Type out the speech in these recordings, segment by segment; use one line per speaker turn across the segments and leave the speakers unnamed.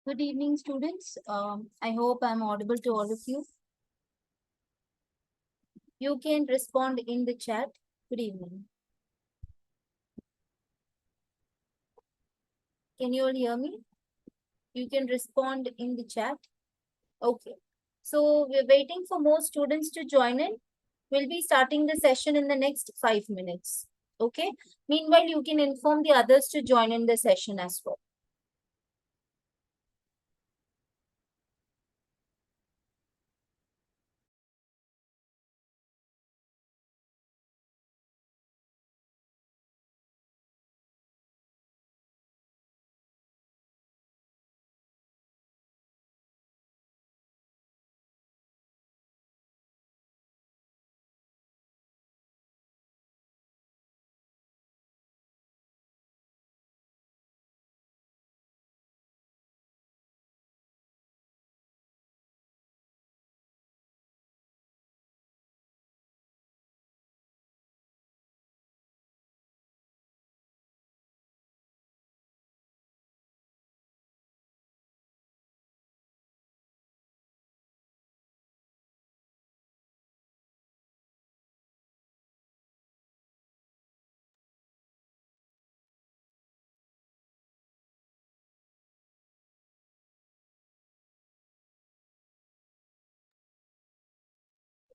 Good evening, students. I hope I'm audible to all of you. You can respond in the chat. Good evening. Can you all hear me? You can respond in the chat. Okay. So we're waiting for more students to join in. We'll be starting the session in the next 5 minutes. Okay. Meanwhile, you can inform the others to join in the session as well.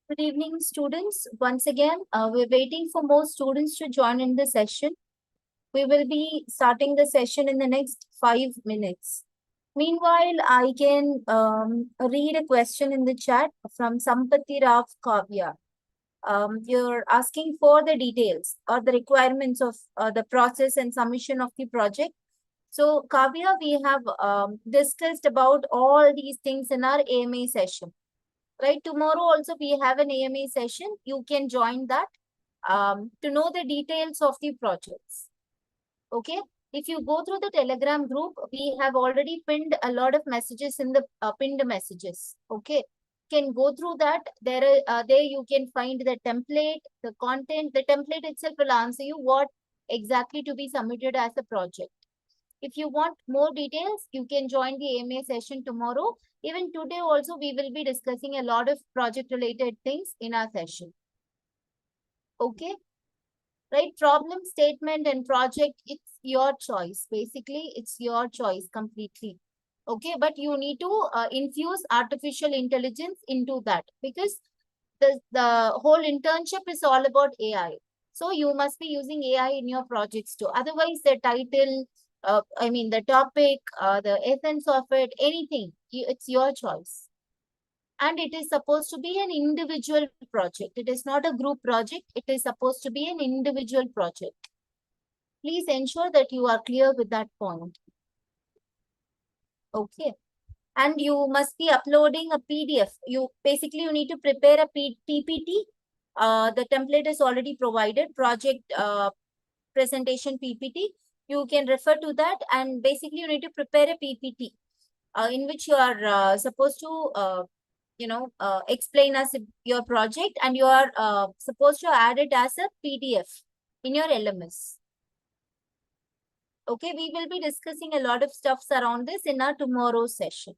Good evening, students. Once again, we're waiting for more students to join in the session. We will be starting the session in the next 5 minutes. Meanwhile, I can read a question in the chat from Sampati Rav Kavya. You're asking for the details or the requirements of the process and submission of the project. So, Kavya, we have discussed about all these things in our AMA session. Right, tomorrow also we have an AMA session. You can join that to know the details of the projects. Okay, if you go through the Telegram group, we have already pinned a lot of messages in the pinned messages. Okay, can go through that. There you can find the template, the content. The template itself will answer you what exactly to be submitted as a project. If you want more details, you can join the AMA session tomorrow. Even today also, we will be discussing a lot of project related things in our session. Okay, right? Problem statement and project, it's your choice. Basically, it's your choice completely. Okay, but you need to infuse artificial intelligence into that because the whole internship is all about AI. So you must be using AI in your projects too. Otherwise, the title, the topic, the essence of it, anything, it's your choice. And it is supposed to be an individual project. It is not a group project. It is supposed to be an individual project. Please ensure that you are clear with that point. Okay. And you must be uploading a PDF. You need to prepare a PPT. The template is already provided, project presentation PPT. You can refer to that, and basically you need to prepare a PPT in which you are supposed to explain us your project, and you are supposed to add it as a PDF in your LMS. Okay, we will be discussing a lot of stuffs around this in our tomorrow's session.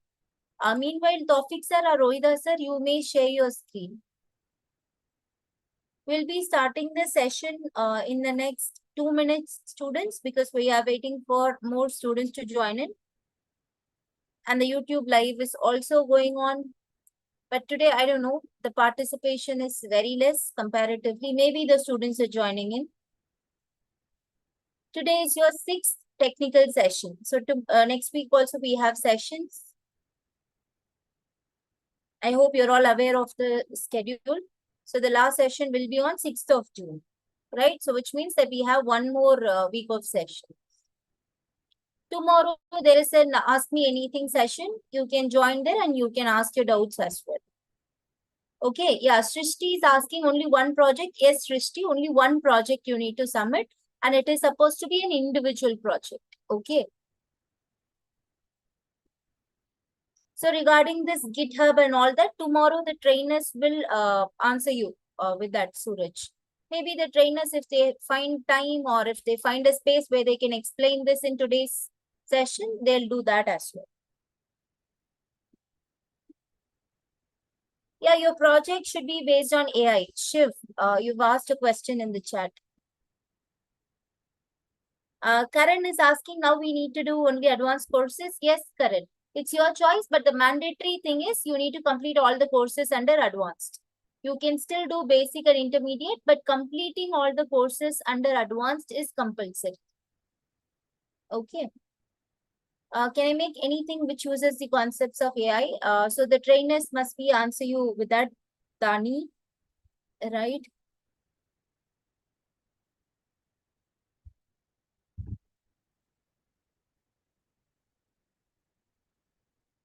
Meanwhile, Tawfiq sir or Rohida sir, you may share your screen. We'll be starting the session in the next 2 minutes, students, because we are waiting for more students to join in. And the YouTube live is also going on. But today, I don't know, the participation is very less comparatively. Maybe the students are joining in. Today is your 6th technical session. So next week also we have sessions. I hope you're all aware of the schedule. So the last session will be on 6th of June, right? So which means that we have one more week of session. Tomorrow there is an Ask Me Anything session. You can join there and you can ask your doubts as well. Okay, yeah, Srishti is asking only one project. Yes, Srishti, only one project you need to submit, and it is supposed to be an individual project. Okay. So regarding this GitHub and all that, tomorrow the trainers will answer you with that, Suraj. Maybe the trainers, if they find time or if they find a space where they can explain this in today's session, they'll do that as well. Yeah, your project should be based on AI. Shiv, you've asked a question in the chat. Karan is asking, now we need to do only advanced courses. Yes, Karan. It's your choice, but the mandatory thing is you need to complete all the courses under advanced. You can still do basic and intermediate, but completing all the courses under advanced is compulsory. Okay. Can I make anything which uses the concepts of AI? So the trainers must be answer you with that, Dani, right?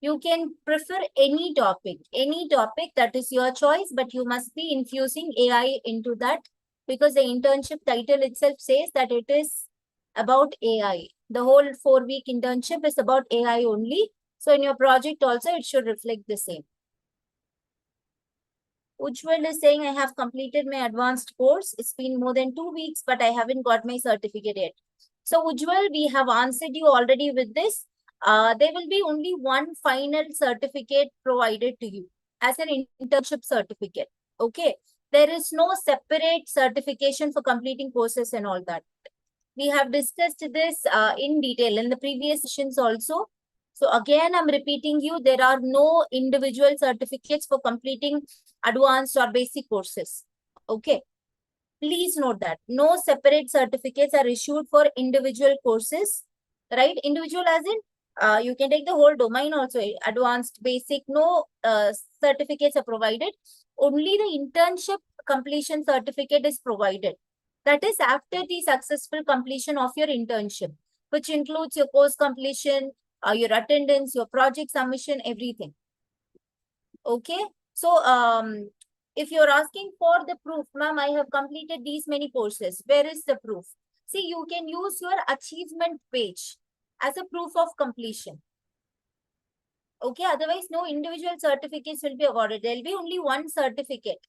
You can prefer any topic that is your choice, but you must be infusing AI into that because the internship title itself says that it is about AI. The whole 4-week internship is about AI only. So in your project also, it should reflect the same. Ujjwal is saying, I have completed my advanced course. It's been more than 2 weeks, but I haven't got my certificate yet. So Ujjwal, we have answered you already with this. There will be only one final certificate provided to you as an internship certificate. Okay. There is no separate certification for completing courses and all that. We have discussed this in detail in the previous sessions also. So again, I'm repeating you, there are no individual certificates for completing advanced or basic courses. Okay. Please note that no separate certificates are issued for individual courses, right? Individual as in, you can take the whole domain also, advanced, basic, no certificates are provided. Only the internship completion certificate is provided. That is after the successful completion of your internship, which includes your course completion, your attendance, your project submission, everything. Okay. So, if you're asking for the proof, ma'am, I have completed these many courses. Where is the proof? See, you can use your achievement page as a proof of completion. Okay. Otherwise, no individual certificates will be awarded. There will be only one certificate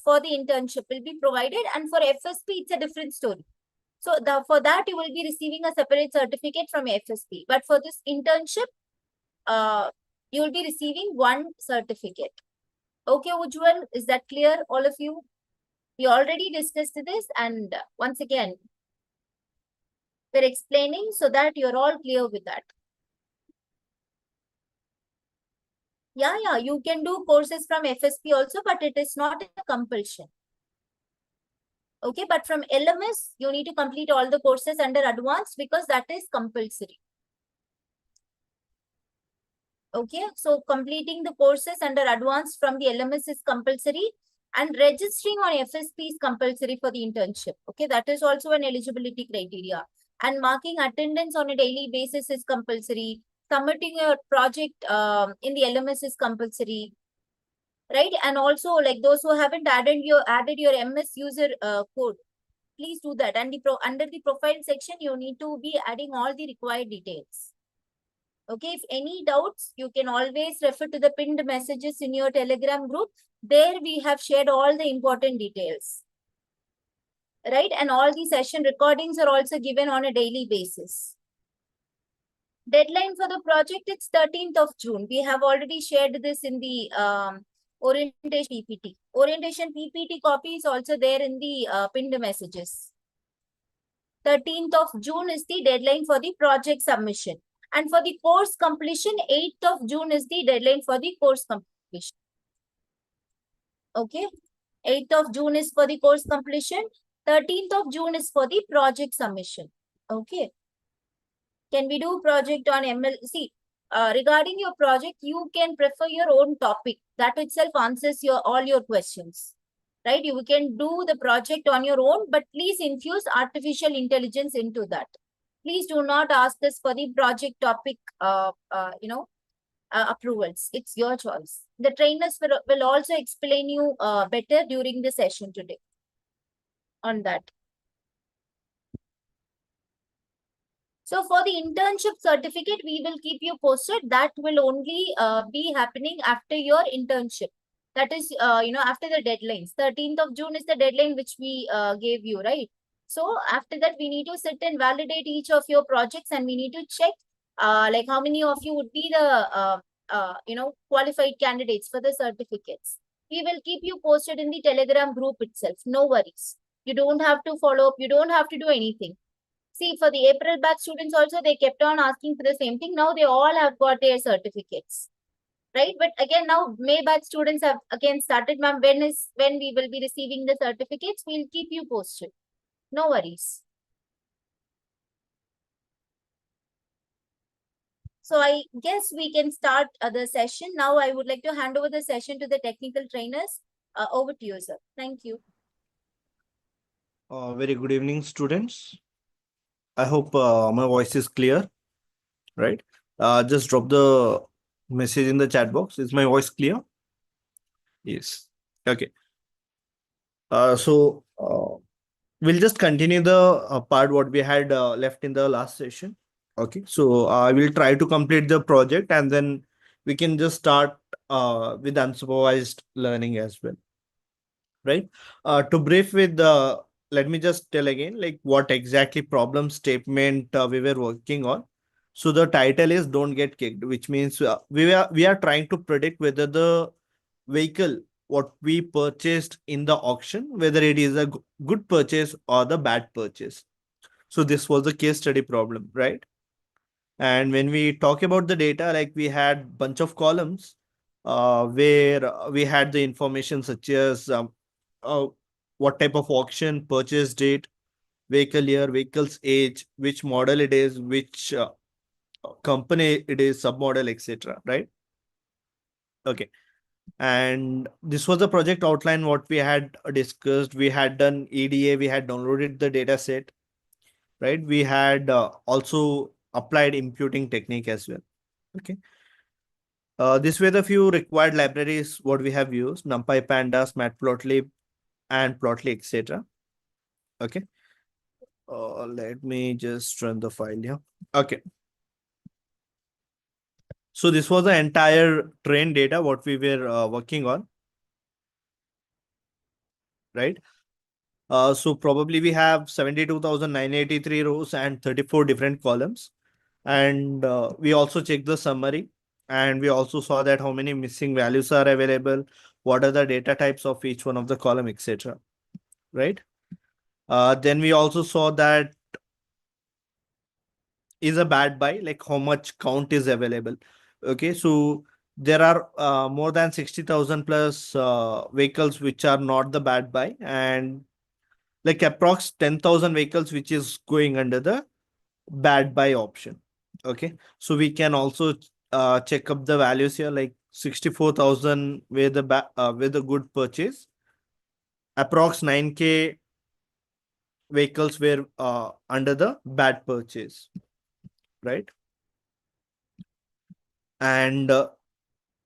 for the internship will be provided. And for FSP, it's a different story. So for that, you will be receiving a separate certificate from FSP. But for this internship, you will be receiving one certificate. Okay, Ujjwal, is that clear, all of you? We already discussed this, and once again, we're explaining so that you're all clear with that. Yeah, you can do courses from FSP also, but it is not a compulsion. Okay, but from LMS, you need to complete all the courses under advanced because that is compulsory. Okay, so completing the courses under advanced from the LMS is compulsory and registering on FSP is compulsory for the internship. Okay, that is also an eligibility criteria. And marking attendance on a daily basis is compulsory. Submitting your project in the LMS is compulsory, right? And also, like those who haven't added your MS user code, please do that. And under the profile section, you need to be adding all the required details. Okay, if any doubts, you can always refer to the pinned messages in your Telegram group. There we have shared all the important details. Right? And all the session recordings are also given on a daily basis. Deadline for the project, it's 13th of June. We have already shared this in the orientation PPT. Orientation PPT copy is also there in the pinned messages. 13th of June is the deadline for the project submission. And for the course completion, 8th of June is the deadline for the course completion. Okay. 8th of June is for the course completion. 13th of June is for the project submission. Okay. Can we do project on ML? See, regarding your project, you can prefer your own topic. That itself answers all your questions. Right? You can do the project on your own, but please infuse artificial intelligence into that. Please do not ask us for the project topic, approvals. It's your choice. The trainers will also explain you better during the session today on that. So for the internship certificate, we will keep you posted. That will only be happening after your internship. That is, after the deadlines. 13th of June is the deadline which we gave you, right? So after that, we need to sit and validate each of your projects and we need to check like how many of you would be the qualified candidates for the certificates. We will keep you posted in the Telegram group itself. No worries. You don't have to follow up. You don't have to do anything. See, for the April batch students also, they kept on asking for the same thing. Now they all have got their certificates, right? But again, now May batch students have again started. Ma'am, when we will be receiving the certificates? We'll keep you posted. No worries. So I guess we can start the session. Now I would like to hand over the session to the technical trainers. Over to you, sir. Thank you.
Very good evening, students. I hope my voice is clear, right? Just drop the message in the chat box. Is my voice clear? Yes. Okay. So we'll just continue the part what we had left in the last session. Okay. So I will try to complete the project and then we can just start with unsupervised learning as well. Right. To brief with let me just tell again like what exactly problem statement we were working on. So the title is don't get kicked, which means we are trying to predict whether the vehicle what we purchased in the auction, whether it is a good purchase or the bad purchase. So this was the case study problem, right? And when we talk about the data, like we had bunch of columns where we had the information such as uh, what type of auction, purchase date, vehicle year, vehicle's age, which model it is, which company it is, submodel, etc. Right? Okay. And this was the project outline what we had discussed. We had done EDA, we had downloaded the data set, right? We had also applied imputing technique as well. Okay. This were the few required libraries what we have used: NumPy, Pandas, Matplotlib, and Plotly, etc. Okay. Let me just run the file here. Okay. So this was the entire train data what we were working on, right? So probably we have 72,983 rows and 34 different columns. And we also checked the summary and we also saw that how many missing values are available, what are the data types of each one of the column, etc. Right? Then we also saw that is a bad buy, like how much count is available. Okay, so there are more than 60,000 plus vehicles which are not the bad buy, and like approx 10,000 vehicles which is going under the bad buy option. Okay, so we can also check up the values here, like 64,000 with the good purchase, approx 9K vehicles were under the bad purchase, right? And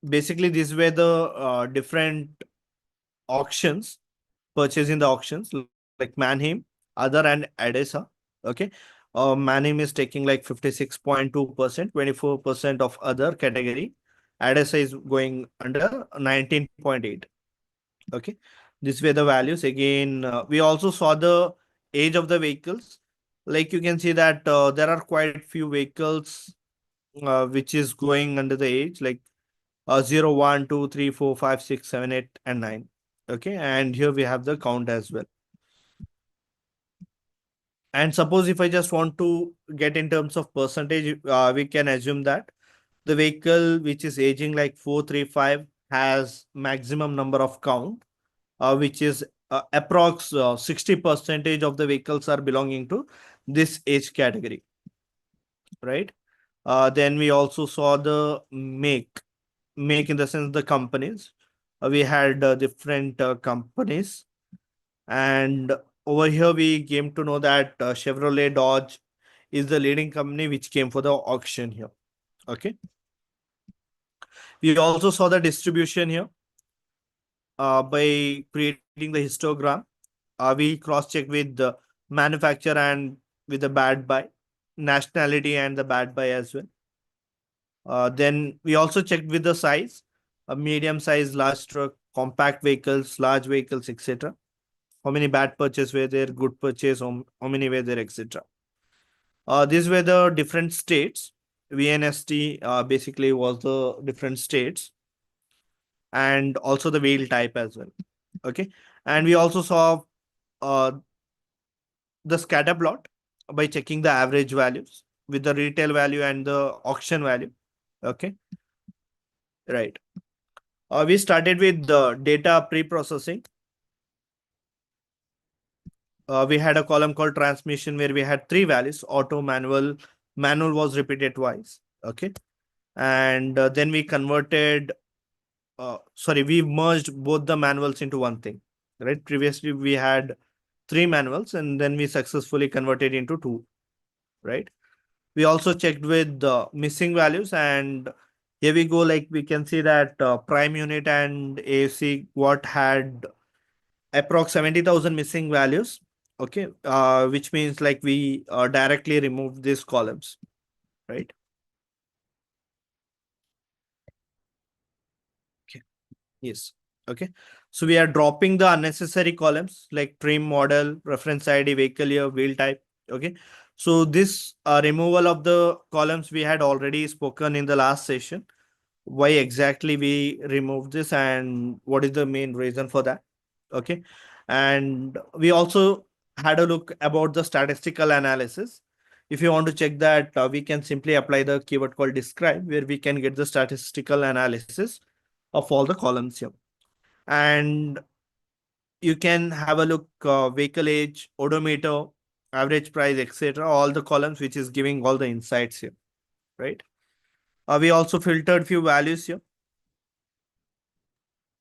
basically these were the different auctions, purchase in the auctions, like Manheim, other, and Adesa. Okay. Manheim is taking like 56.2%, 24% of other category. Adesa is going under 19.8. Okay. These were the values. Again, we also saw the age of the vehicles. Like you can see that there are quite few vehicles which is going under the age, like 0, 1, 2, 3, 4, 5, 6, 7, 8, and 9. Okay. And here we have the count as well. And suppose if I just want to get in terms of percentage, we can assume that the vehicle which is aging like 435 has maximum number of count, which is approx 60 percentage of the vehicles are belonging to this age category, right? Then we also saw the make in the sense the companies. We had different companies, and over here we came to know that Chevrolet Dodge is the leading company which came for the auction here. Okay. We also saw the distribution here by creating the histogram. We cross-checked with the manufacturer and with the bad buy, nationality, and the bad buy as well. Then we also checked with the size, a medium size, large truck, compact vehicles, large vehicles, etc. How many bad purchase were there, good purchase, how many were there, etc. These were the different states. VNST basically was the different states and also the wheel type as well. Okay. And we also saw uh, the scatter plot by checking the average values with the retail value and the auction value. Okay. Right. We started with the data pre-processing. We had a column called transmission where we had three values: auto, manual. Manual was repeated twice. Okay. And then we converted, sorry, we merged both the manuals into one thing. Right. Previously, we had three manuals and then we successfully converted into two. Right. We also checked with the missing values, and here we go. Like we can see that prime unit and AC what had approx 70,000 missing values. Okay. Which means like we directly remove these columns, right? Okay. Yes. Okay. So we are dropping the unnecessary columns like trim, model, reference ID, vehicle year, wheel type. Okay. So this removal of the columns we had already spoken in the last session. Why exactly we removed this and what is the main reason for that. Okay. And we also had a look about the statistical analysis. If you want to check that, we can simply apply the keyword called describe, where we can get the statistical analysis of all the columns here. And you can have a look, vehicle age, odometer, average price, etc. All the columns which is giving all the insights here, right? We also filtered few values here,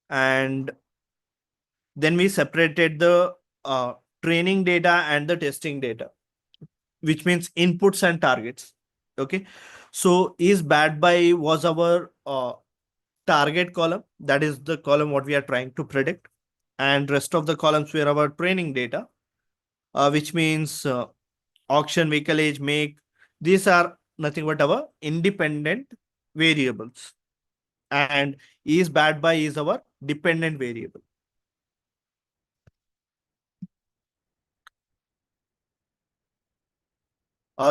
and then we separated the training data and the testing data, which means inputs and targets. Okay. So is bad by was our target column. That is the column what we are trying to predict. And rest of the columns were our training data, which means auction, vehicle age, make. These are nothing but our independent variables. And is bad by is our dependent variable.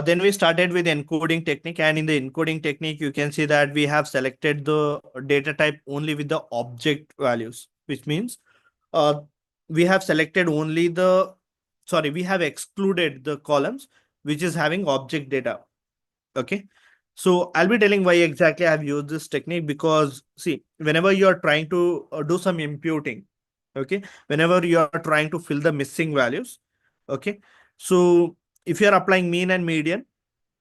Then we started with encoding technique, and in the encoding technique, you can see that we have selected the data type only with the object values, which means uh, we have selected only the, sorry, we have excluded the columns which is having object data. Okay. So I'll be telling why exactly I've used this technique, because see, whenever you are trying to do some imputing, okay, whenever you are trying to fill the missing values, okay, so if you are applying mean and median,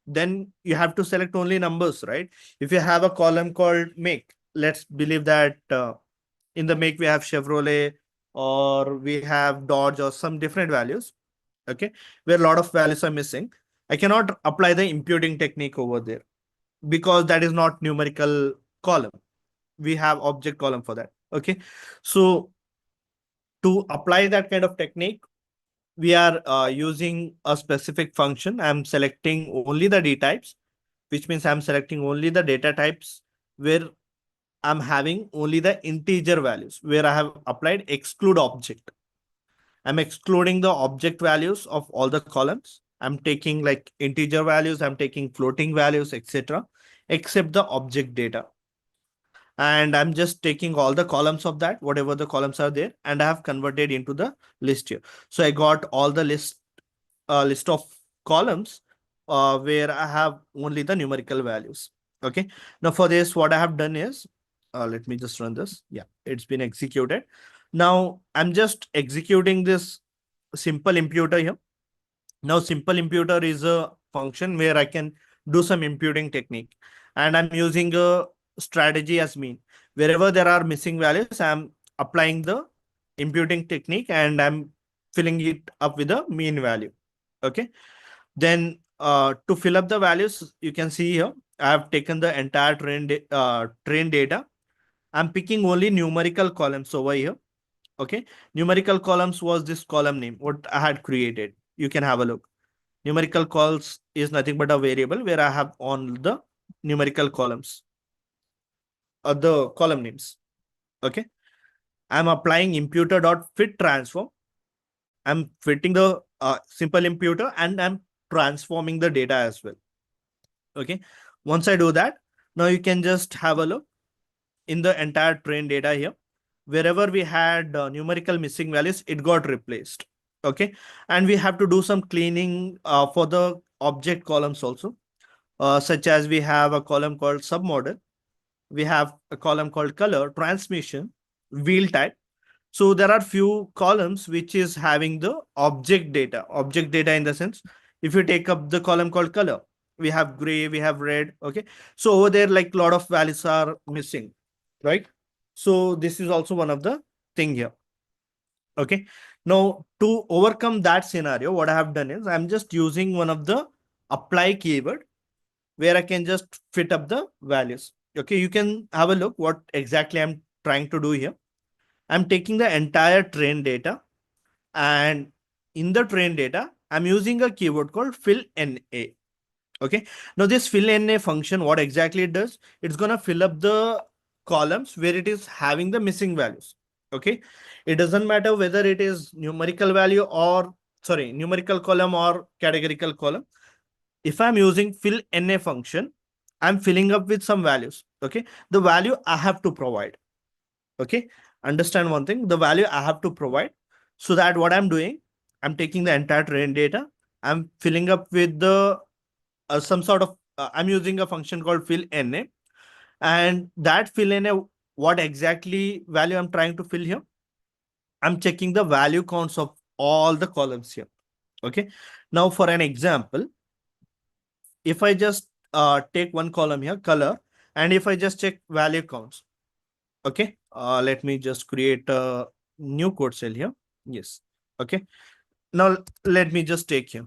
then you have to select only numbers, right? If you have a column called make, let's believe that in the make we have Chevrolet or we have Dodge or some different values, okay, where a lot of values are missing. I cannot apply the imputing technique over there because that is not numerical column. We have object column for that. Okay. So to apply that kind of technique, we are using a specific function. I'm selecting only the D types, which means I'm selecting only the data types where I'm having only the integer values, where I have applied exclude object. I'm excluding the object values of all the columns. I'm taking like integer values, I'm taking floating values, etc., except the object data. And I'm just taking all the columns of that, whatever the columns are there, and I have converted into the list here. So I got all the list of columns where I have only the numerical values. Okay. Now for this, what I have done is, let me just run this. Yeah, it's been executed. Now I'm just executing this simple imputer here. Now simple imputer is a function where I can do some imputing technique, and I'm using a strategy as mean. Wherever there are missing values, I'm applying the imputing technique and I'm filling it up with a mean value. Okay. Then to fill up the values, you can see here, I have taken the entire train data. I'm picking only numerical columns over here. Okay. Numerical columns was this column name, what I had created. You can have a look. Numerical calls is nothing but a variable where I have on the numerical columns, the column names. Okay. I'm applying imputer dot fit transform. I'm fitting the simple imputer and I'm transforming the data as well. Okay. Once I do that, now you can just have a look in the entire train data here. Wherever we had numerical missing values, it got replaced. Okay. And we have to do some cleaning for the object columns also, such as we have a column called submodel. We have a column called color, transmission, wheel type. So there are few columns which is having the object data in the sense, if you take up the column called color, we have gray, we have red. Okay. So over there, like a lot of values are missing, right? So this is also one of the thing here. Okay. Now to overcome that scenario, what I have done is I'm just using one of the apply keyword where I can just fit up the values. Okay. You can have a look what exactly I'm trying to do here. I'm taking the entire train data, and in the train data, I'm using a keyword called fill NA. Okay. Now this fill NA function, what exactly it does, it's going to fill up the columns where it is having the missing values. Okay. It doesn't matter whether it is numerical value or, sorry, numerical column or categorical column. If I'm using fill NA function, I'm filling up with some values. Okay. The value I have to provide. Okay. Understand one thing, the value I have to provide. So that what I'm doing, I'm taking the entire train data, I'm filling up with the some sort of I'm using a function called fill NA, and that fill NA, what exactly value I'm trying to fill here, I'm checking the value counts of all the columns here. Okay. Now for an example, if I just take one column here, color, and if I just check value counts. Okay. Let me just create a new code cell here. Yes. Okay. Now let me just take here.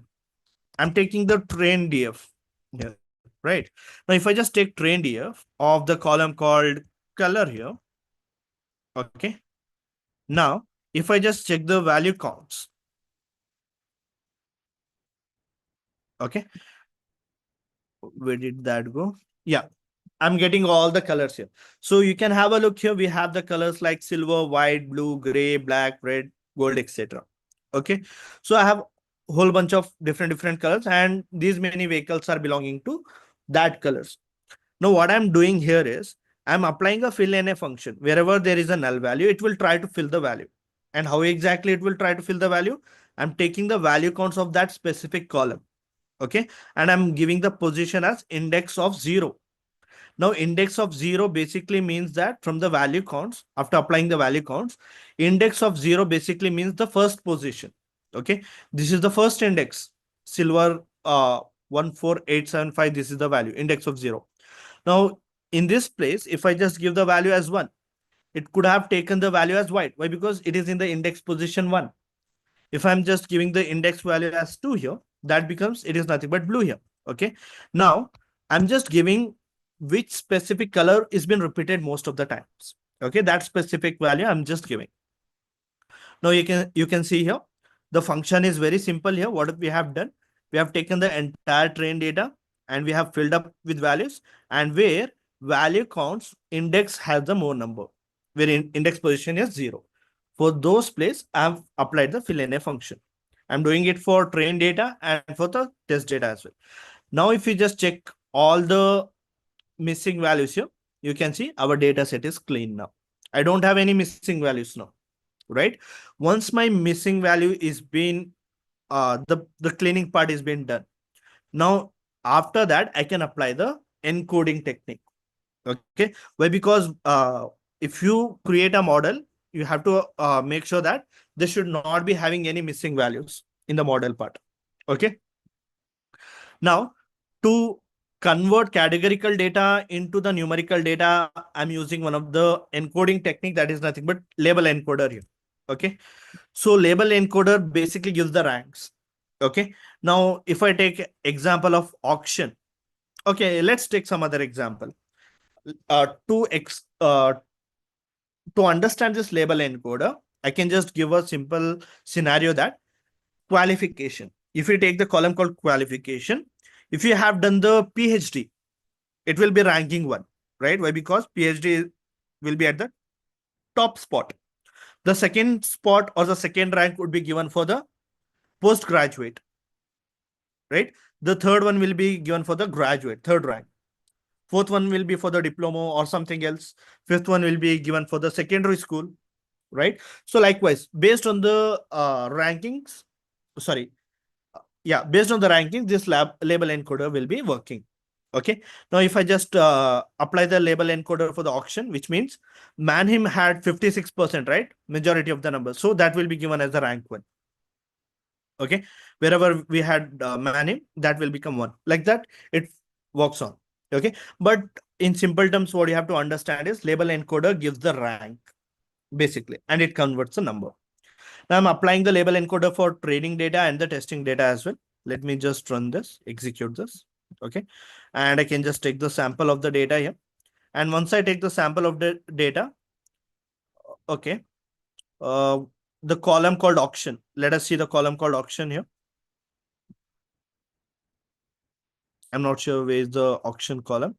I'm taking the train DF here, right? Now, if I just take train DF of the column called color here, okay. Now, if I just check the value counts, okay. Where did that go? Yeah, I'm getting all the colors here. So you can have a look here. We have the colors like silver, white, blue, gray, black, red, gold, etc. Okay. So I have a whole bunch of different colors, and these many vehicles are belonging to that colors. Now, what I'm doing here is I'm applying a fill in a function. Wherever there is a null value, it will try to fill the value. And how exactly it will try to fill the value? I'm taking the value counts of that specific column. Okay. And I'm giving the position as index of 0. Now, index of 0 basically means that from the value counts, after applying the value counts, index of 0 basically means the first position. Okay. This is the first index. Silver 14875. This is the value, index of 0. Now, in this place, if I just give the value as 1, it could have taken the value as white. Why? Because it is in the index position 1. If I'm just giving the index value as 2 here, that becomes, it is nothing but blue here. Okay. Now, I'm just giving which specific color is been repeated most of the times. Okay. That specific value I'm just giving. Now, you can see here, the function is very simple here. What we have done, we have taken the entire train data and we have filled up with values, and where value counts, index has the more number, where index position is 0. For those place, I've applied the fill in a function. I'm doing it for train data and for the test data as well. Now, if you just check all the missing values here, you can see our data set is clean now. I don't have any missing values now, right? Once my missing value is being, the cleaning part is being done. Now, after that, I can apply the encoding technique. Okay. Why? Because if you create a model, you have to make sure that they should not be having any missing values in the model part. Okay. Now, to convert categorical data into the numerical data, I'm using one of the encoding technique that is nothing but label encoder here. Okay. So label encoder basically gives the ranks. Okay. Now, if I take example of auction, okay, let's take some other example. To understand this label encoder, I can just give a simple scenario that qualification. If you take the column called qualification, if you have done the PhD, it will be ranking 1, right? Why? Because PhD will be at the top spot. The second spot or the second rank would be given for the postgraduate, right? The third one will be given for the graduate, third rank. Fourth one will be for the diploma or something else. Fifth one will be given for the secondary school, right? So likewise, based on the rankings, sorry, yeah, based on the rankings, this label encoder will be working. Okay. Now, if I just apply the label encoder for the auction, which means Manheim had 56%, right? Majority of the numbers. So that will be given as the rank one. Okay. Wherever we had Manheim, that will become one. Like that, it works on. Okay. But in simple terms, what you have to understand is label encoder gives the rank basically, and it converts the number. Now I'm applying the label encoder for training data and the testing data as well. Let me just run this, execute this. Okay. And I can just take the sample of the data here. And once I take the sample of the data, okay, the column called auction. Let us see the column called auction here. I'm not sure where is the auction column.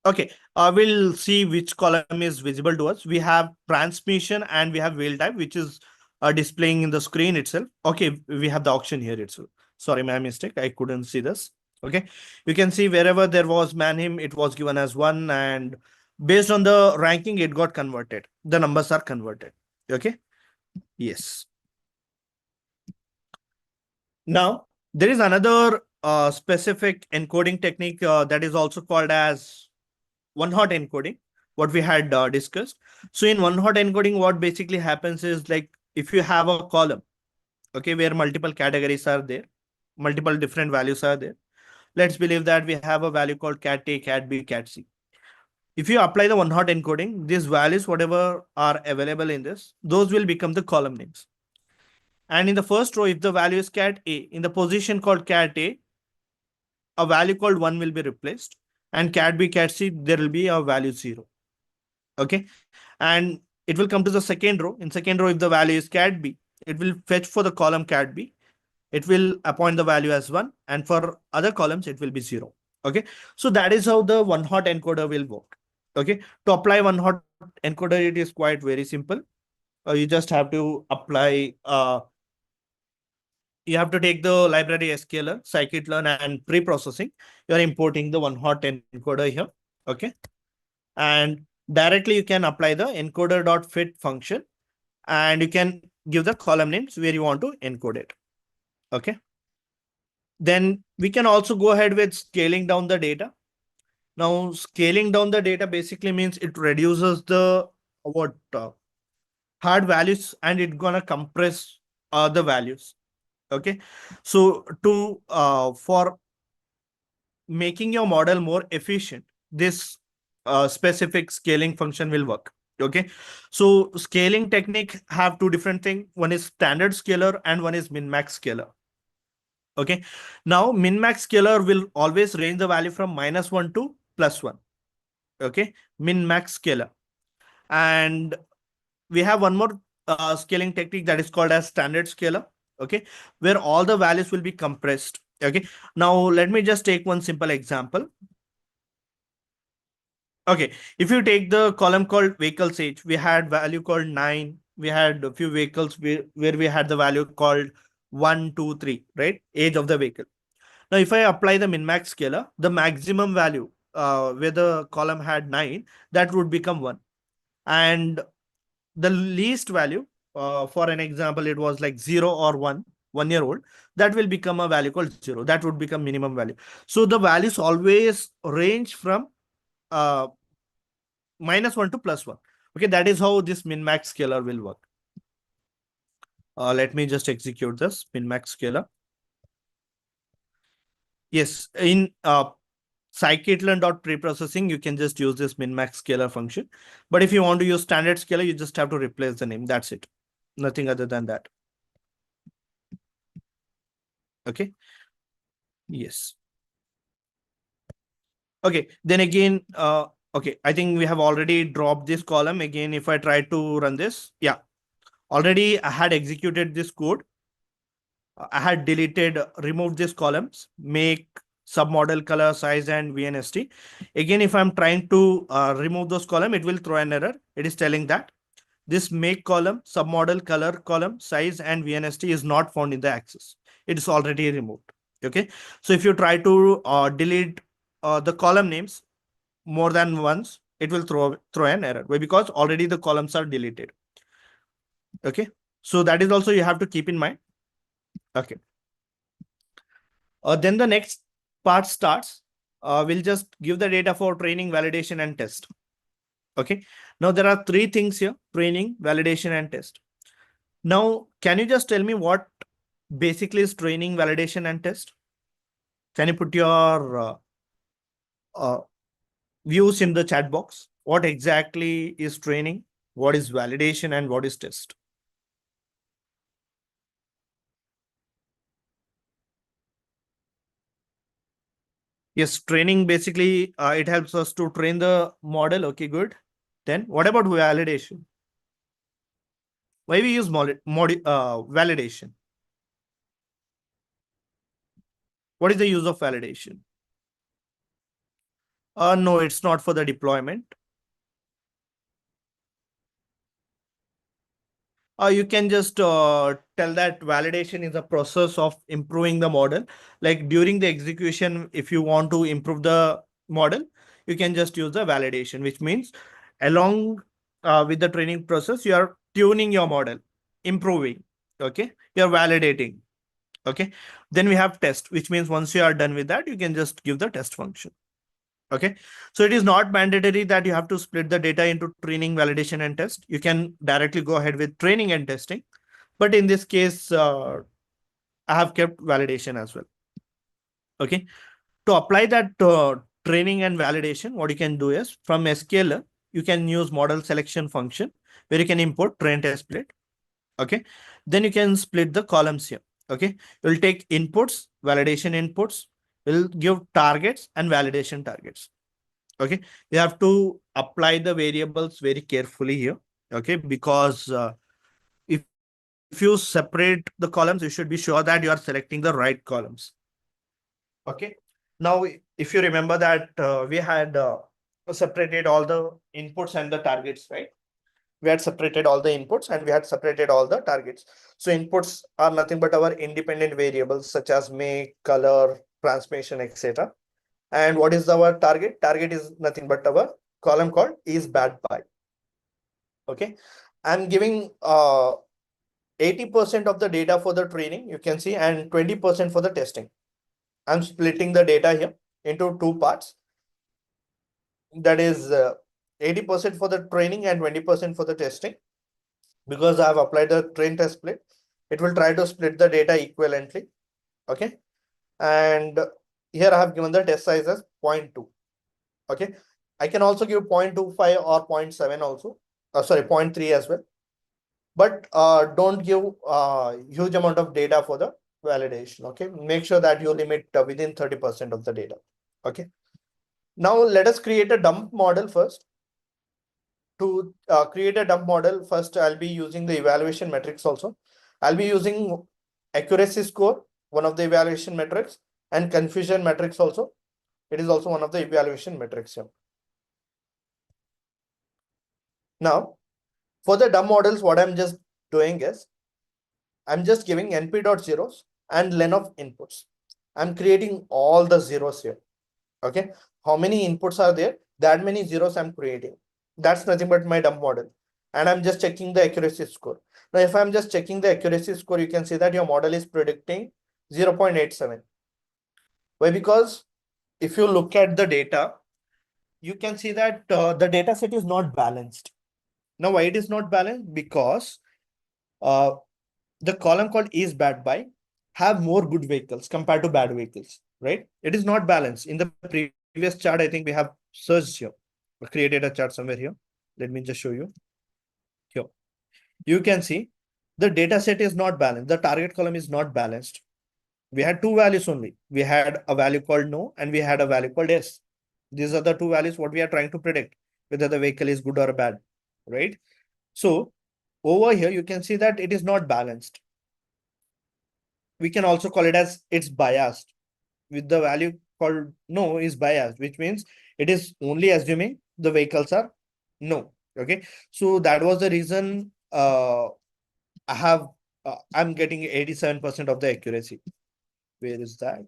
Okay, we'll see which column is visible to us. We have transmission and we have wheel type, which is displaying in the screen itself. Okay, we have the auction here itself. Sorry, my mistake. I couldn't see this. Okay, you can see wherever there was Manheim, it was given as 1, and based on the ranking, it got converted. The numbers are converted. Okay, yes. Now, there is another specific encoding technique that is also called as one-hot encoding, what we had discussed. So in one-hot encoding, what basically happens is, like, if you have a column, okay, where multiple categories are there, multiple different values are there. Let's believe that we have a value called cat A, cat B, cat C. If you apply the one-hot encoding, these values, whatever are available in this, those will become the column names. And in the first row, if the value is cat A, in the position called cat a value called 1 will be replaced. And cat B, cat C, there will be a value 0. Okay. And it will come to the second row. In second row, if the value is cat B, it will fetch for the column cat B. It will appoint the value as 1. And for other columns, it will be 0. Okay. So that is how the one-hot encoder will work. Okay. To apply one-hot encoder, it is quite very simple. You just have to apply you have to take the library sklearn, scikit-learn, and preprocessing. You're importing the one-hot encoder here. Okay. And directly you can apply the encoder.fit function, and you can give the column names where you want to encode it. Okay. Then we can also go ahead with scaling down the data. Now, scaling down the data basically means it reduces the hard values, and it's gonna compress the values. Okay. So to for making your model more efficient, this specific scaling function will work. Okay. So scaling technique have two different things. One is standard scaler and one is min-max scaler. Okay. Now min-max scaler will always range the value from -1 to +1. Okay. Min-max scaler. And we have one more scaling technique that is called as standard scaler. Okay. Where all the values will be compressed. Okay. Now let me just take one simple example. Okay, if you take the column called vehicles age, we had value called 9. We had a few vehicles where we had the value called 1, 2, 3, right? Age of the vehicle. Now, if I apply the min-max scaler, the maximum value where the column had 9, that would become 1. And the least value, for an example, it was like 0 or 1 year old, that will become a value called 0. That would become minimum value. So the values always range from uh, -1 to +1. Okay, that is how this min-max scaler will work. Let me just execute this min-max scaler. Yes, in scikit-learn.preprocessing, you can just use this min-max scaler function. But if you want to use standard scaler, you just have to replace the name. That's it. Nothing other than that. Okay. Yes. Okay. Then again, okay, I think we have already dropped this column. Again, if I try to run this, yeah, already I had executed this code. I had removed these columns, make submodel color size and VNST. Again, if I'm trying to remove those columns, it will throw an error. It is telling that this make column, submodel color column size and VNST is not found in the access. It is already removed. Okay. So if you try to delete the column names more than once, it will throw an error. Why? Because already the columns are deleted. Okay. So that is also you have to keep in mind. Okay. Then the next part starts. We'll just give the data for training, validation, and test. Okay. Now there are three things here: training, validation, and test. Now, can you just tell me what basically is training, validation, and test? Can you put your uh, views in the chat box? What exactly is training? What is validation and what is test? Yes, training basically it helps us to train the model. Okay, good. Then what about validation? Why we use validation? What is the use of validation? No, it's not for the deployment. You can just tell that validation is a process of improving the model. Like during the execution, if you want to improve the model, you can just use the validation, which means along with the training process, you are tuning your model, improving. Okay, you're validating. Okay, then we have test, which means once you are done with that, you can just give the test function. Okay, so it is not mandatory that you have to split the data into training, validation, and test. You can directly go ahead with training and testing. But in this case, I have kept validation as well. Okay, to apply that training and validation, what you can do is from SQL, you can use model selection function where you can import train test split. Okay, then you can split the columns here. Okay, you'll take inputs, validation inputs, will give targets and validation targets. Okay, you have to apply the variables very carefully here. Okay, because if you separate the columns, you should be sure that you are selecting the right columns. Okay, now if you remember that we had separated all the inputs and the targets, right? We had separated all the inputs and we had separated all the targets. So inputs are nothing but our independent variables such as make, color, transmission, etc. And what is our target? Target is nothing but our column called is bad by. Okay, I'm giving 80% of the data for the training, you can see, and 20% for the testing. I'm splitting the data here into two parts. That is 80% for the training and 20% for the testing. Because I have applied the train test split, it will try to split the data equivalently. Okay, and here I have given the test size as 0.2. Okay, I can also give 0.25 or 0.7 also. Sorry, 0.3 as well. But don't give huge amount of data for the validation. Okay, make sure that you limit within 30% of the data. Okay, now let us create a dump model first. To create a dump model, first I'll be using the evaluation metrics also. I'll be using accuracy score, one of the evaluation metrics, and confusion metrics also. It is also one of the evaluation metrics here. Now, for the dump models, what I'm just doing is I'm just giving np.zeros and len of inputs. I'm creating all the zeros here. Okay, how many inputs are there? That many zeros I'm creating. That's nothing but my dump model. And I'm just checking the accuracy score. Now, if I'm just checking the accuracy score, you can see that your model is predicting 0.87. Why? Because if you look at the data, you can see that the data set is not balanced. Now, why it is not balanced? Because uh, the column called is bad by have more good vehicles compared to bad vehicles, right? It is not balanced. In the previous chart, I think we have searched here, created a chart somewhere here. Let me just show you here. You can see the data set is not balanced. The target column is not balanced. We had two values only. We had a value called no and we had a value called yes. These are the two values what we are trying to predict, whether the vehicle is good or bad, right? So over here, you can see that it is not balanced. We can also call it as it's biased. With the value called no is biased, which means it is only assuming the vehicles are no. Okay, so that was the reason I have I'm getting 87% of the accuracy. Where is that?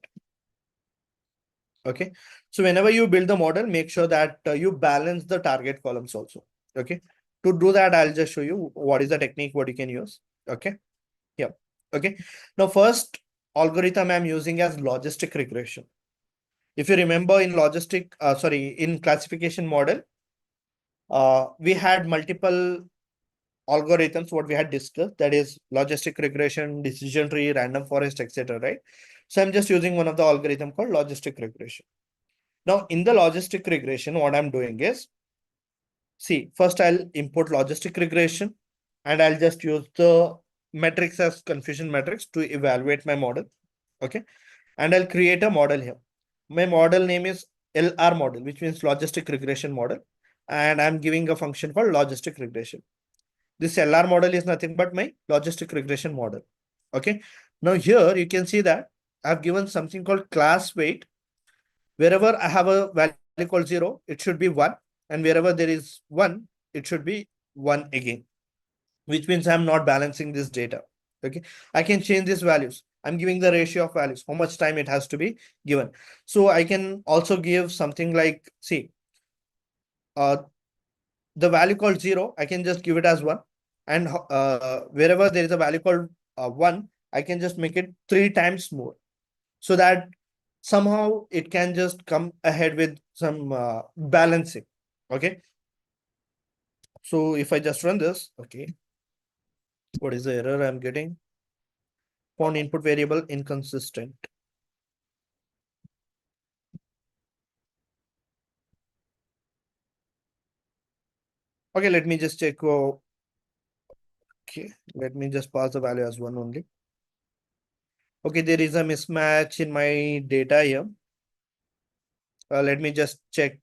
Okay. So whenever you build the model, make sure that you balance the target columns also. Okay. To do that, I'll just show you what is the technique, what you can use. Okay. Yeah. Okay. Now, first algorithm I'm using as logistic regression. If you remember in in classification model, we had multiple algorithms, what we had discussed, that is logistic regression, decision tree, random forest, etc. Right? So I'm just using one of the algorithm called logistic regression. Now, in the logistic regression, what I'm doing is, see, first I'll import logistic regression and I'll just use the metrics as confusion metrics to evaluate my model. Okay. And I'll create a model here. My model name is LR model, which means logistic regression model. And I'm giving a function called logistic regression. This LR model is nothing but my logistic regression model. Okay. Now here you can see that I've given something called class weight. Wherever I have a value called 0, it should be 1. And wherever there is 1, it should be 1 again, which means I'm not balancing this data. Okay. I can change these values. I'm giving the ratio of values, how much time it has to be given. So I can also give something like, see, uh, the value called 0, I can just give it as 1. And wherever there is a value called 1, I can just make it 3 times more, so that somehow it can just come ahead with some balancing. Okay. So if I just run this, okay, what is the error I'm getting? Found input variable inconsistent. Okay, let me just check. Okay, let me just pass the value as 1 only. Okay, there is a mismatch in my data here. Let me just check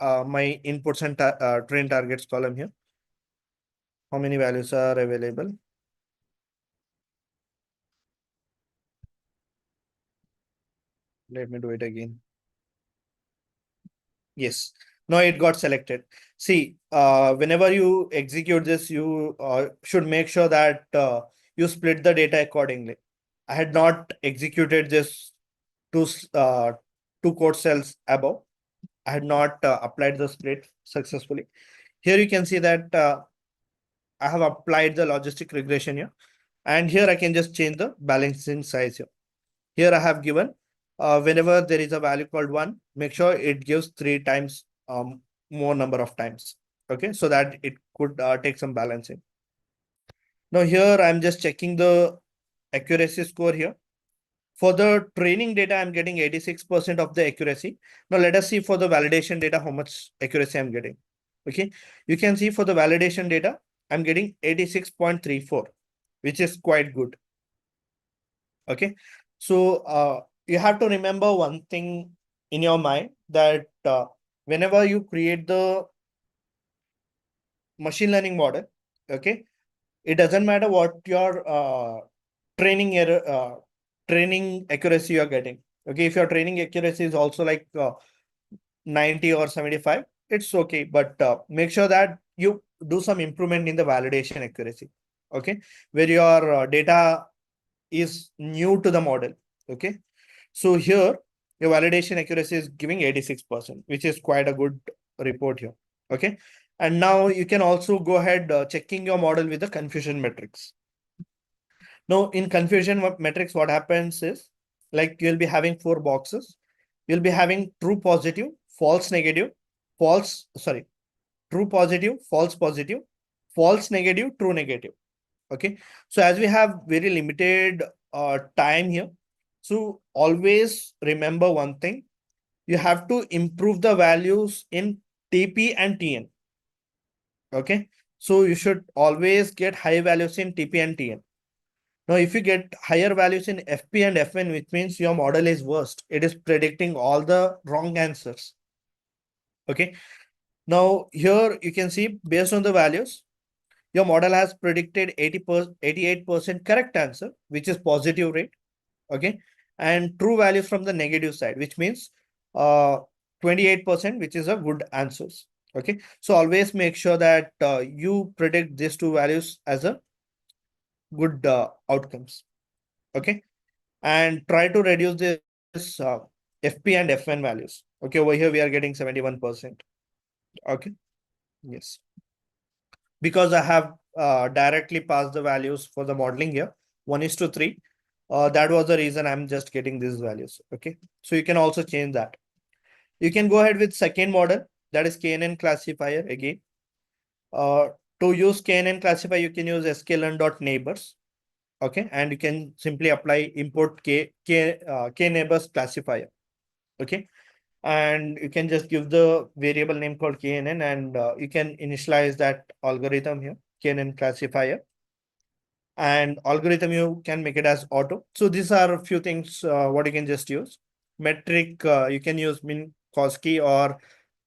my inputs and train targets column here. How many values are available? Let me do it again. Yes, now it got selected. See, whenever you execute this, you should make sure that you split the data accordingly. I had not executed this to two code cells above. I had not applied the split successfully. Here you can see that I have applied the logistic regression here. And here I can just change the balancing size here. Here I have given whenever there is a value called 1, make sure it gives 3 times more number of times. Okay, so that it could take some balancing. Now here I'm just checking the accuracy score here. For the training data, I'm getting 86% of the accuracy. Now let us see for the validation data, how much accuracy I'm getting. Okay, you can see for the validation data, I'm getting 86.34, which is quite good. Okay, so you have to remember one thing in your mind, that whenever you create the machine learning model, okay, it doesn't matter what your training error, training accuracy you're getting. Okay, if your training accuracy is also like 90 or 75, it's okay, but make sure that you do some improvement in the validation accuracy. Okay, where your data is new to the model. Okay, so here your validation accuracy is giving 86%, which is quite a good report here. Okay, and now you can also go ahead checking your model with the confusion metrics. Now in confusion metrics, what happens is, like, you'll be having 4 boxes. You'll be having true positive, false negative, false, sorry, true positive, false positive, false negative, true negative. Okay, so as we have very limited time here, so always remember one thing: you have to improve the values in TP and TN. Okay, so you should always get high values in TP and TN. Now, if you get higher values in FP and FN, which means your model is worst, it is predicting all the wrong answers. Okay, now here you can see, based on the values, your model has predicted 88% correct answer, which is positive rate. Okay, and true values from the negative side, which means 28%, which is a good answers. Okay, so always make sure that you predict these two values as a good outcomes. Okay, and try to reduce this FP and FN values. Okay, over here we are getting 71%. Okay, yes. Because I have directly passed the values for the modeling here, 1:3. That was the reason I'm just getting these values. Okay, so you can also change that. You can go ahead with second model, that is KNN classifier again. Uh, to use KNN classifier, you can use sklearn.neighbors. Okay, and you can simply apply import k neighbors classifier. Okay, and you can just give the variable name called KNN, and you can initialize that algorithm here, KNN classifier, and algorithm you can make it as auto. So these are a few things what you can just use. Metric, you can use Minkowski, or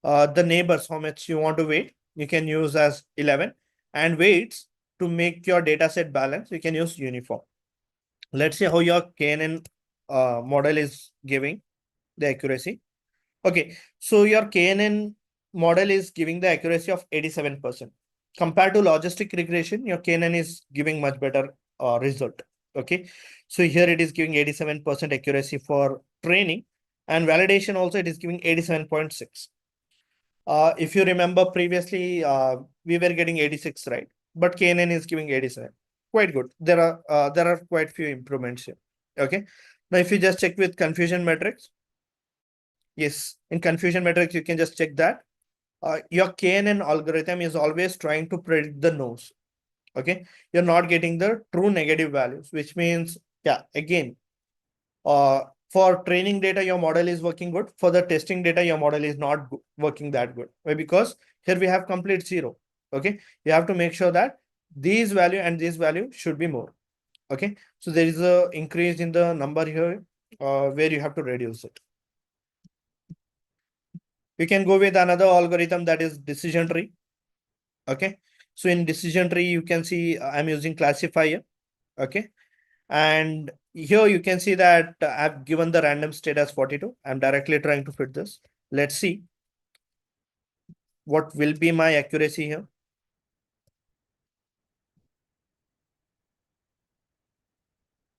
the neighbors, how much you want to weight, you can use as 11, and weights to make your data set balance, you can use uniform. Let's see how your KNN model is giving the accuracy. Okay, so your KNN model is giving the accuracy of 87%. Compared to logistic regression, your KNN is giving much better result. Okay, so here it is giving 87% accuracy for training, and validation also it is giving 87.6. If you remember previously, we were getting 86, right? But KNN is giving 87. Quite good. There are quite few improvements here. Okay. Now, if you just check with confusion metrics, yes, in confusion metrics, you can just check that. Your KNN algorithm is always trying to predict the noise. Okay. You're not getting the true negative values, which means, yeah, again, for training data, your model is working good. For the testing data, your model is not working that good. Why? Because here we have complete zero. Okay. You have to make sure that these value and this value should be more. Okay. So there is a increase in the number here where you have to reduce it. You can go with another algorithm, that is decision tree. Okay. So in decision tree, you can see I'm using classifier. Okay. And here you can see that I've given the random state as 42. I'm directly trying to fit this. Let's see what will be my accuracy here.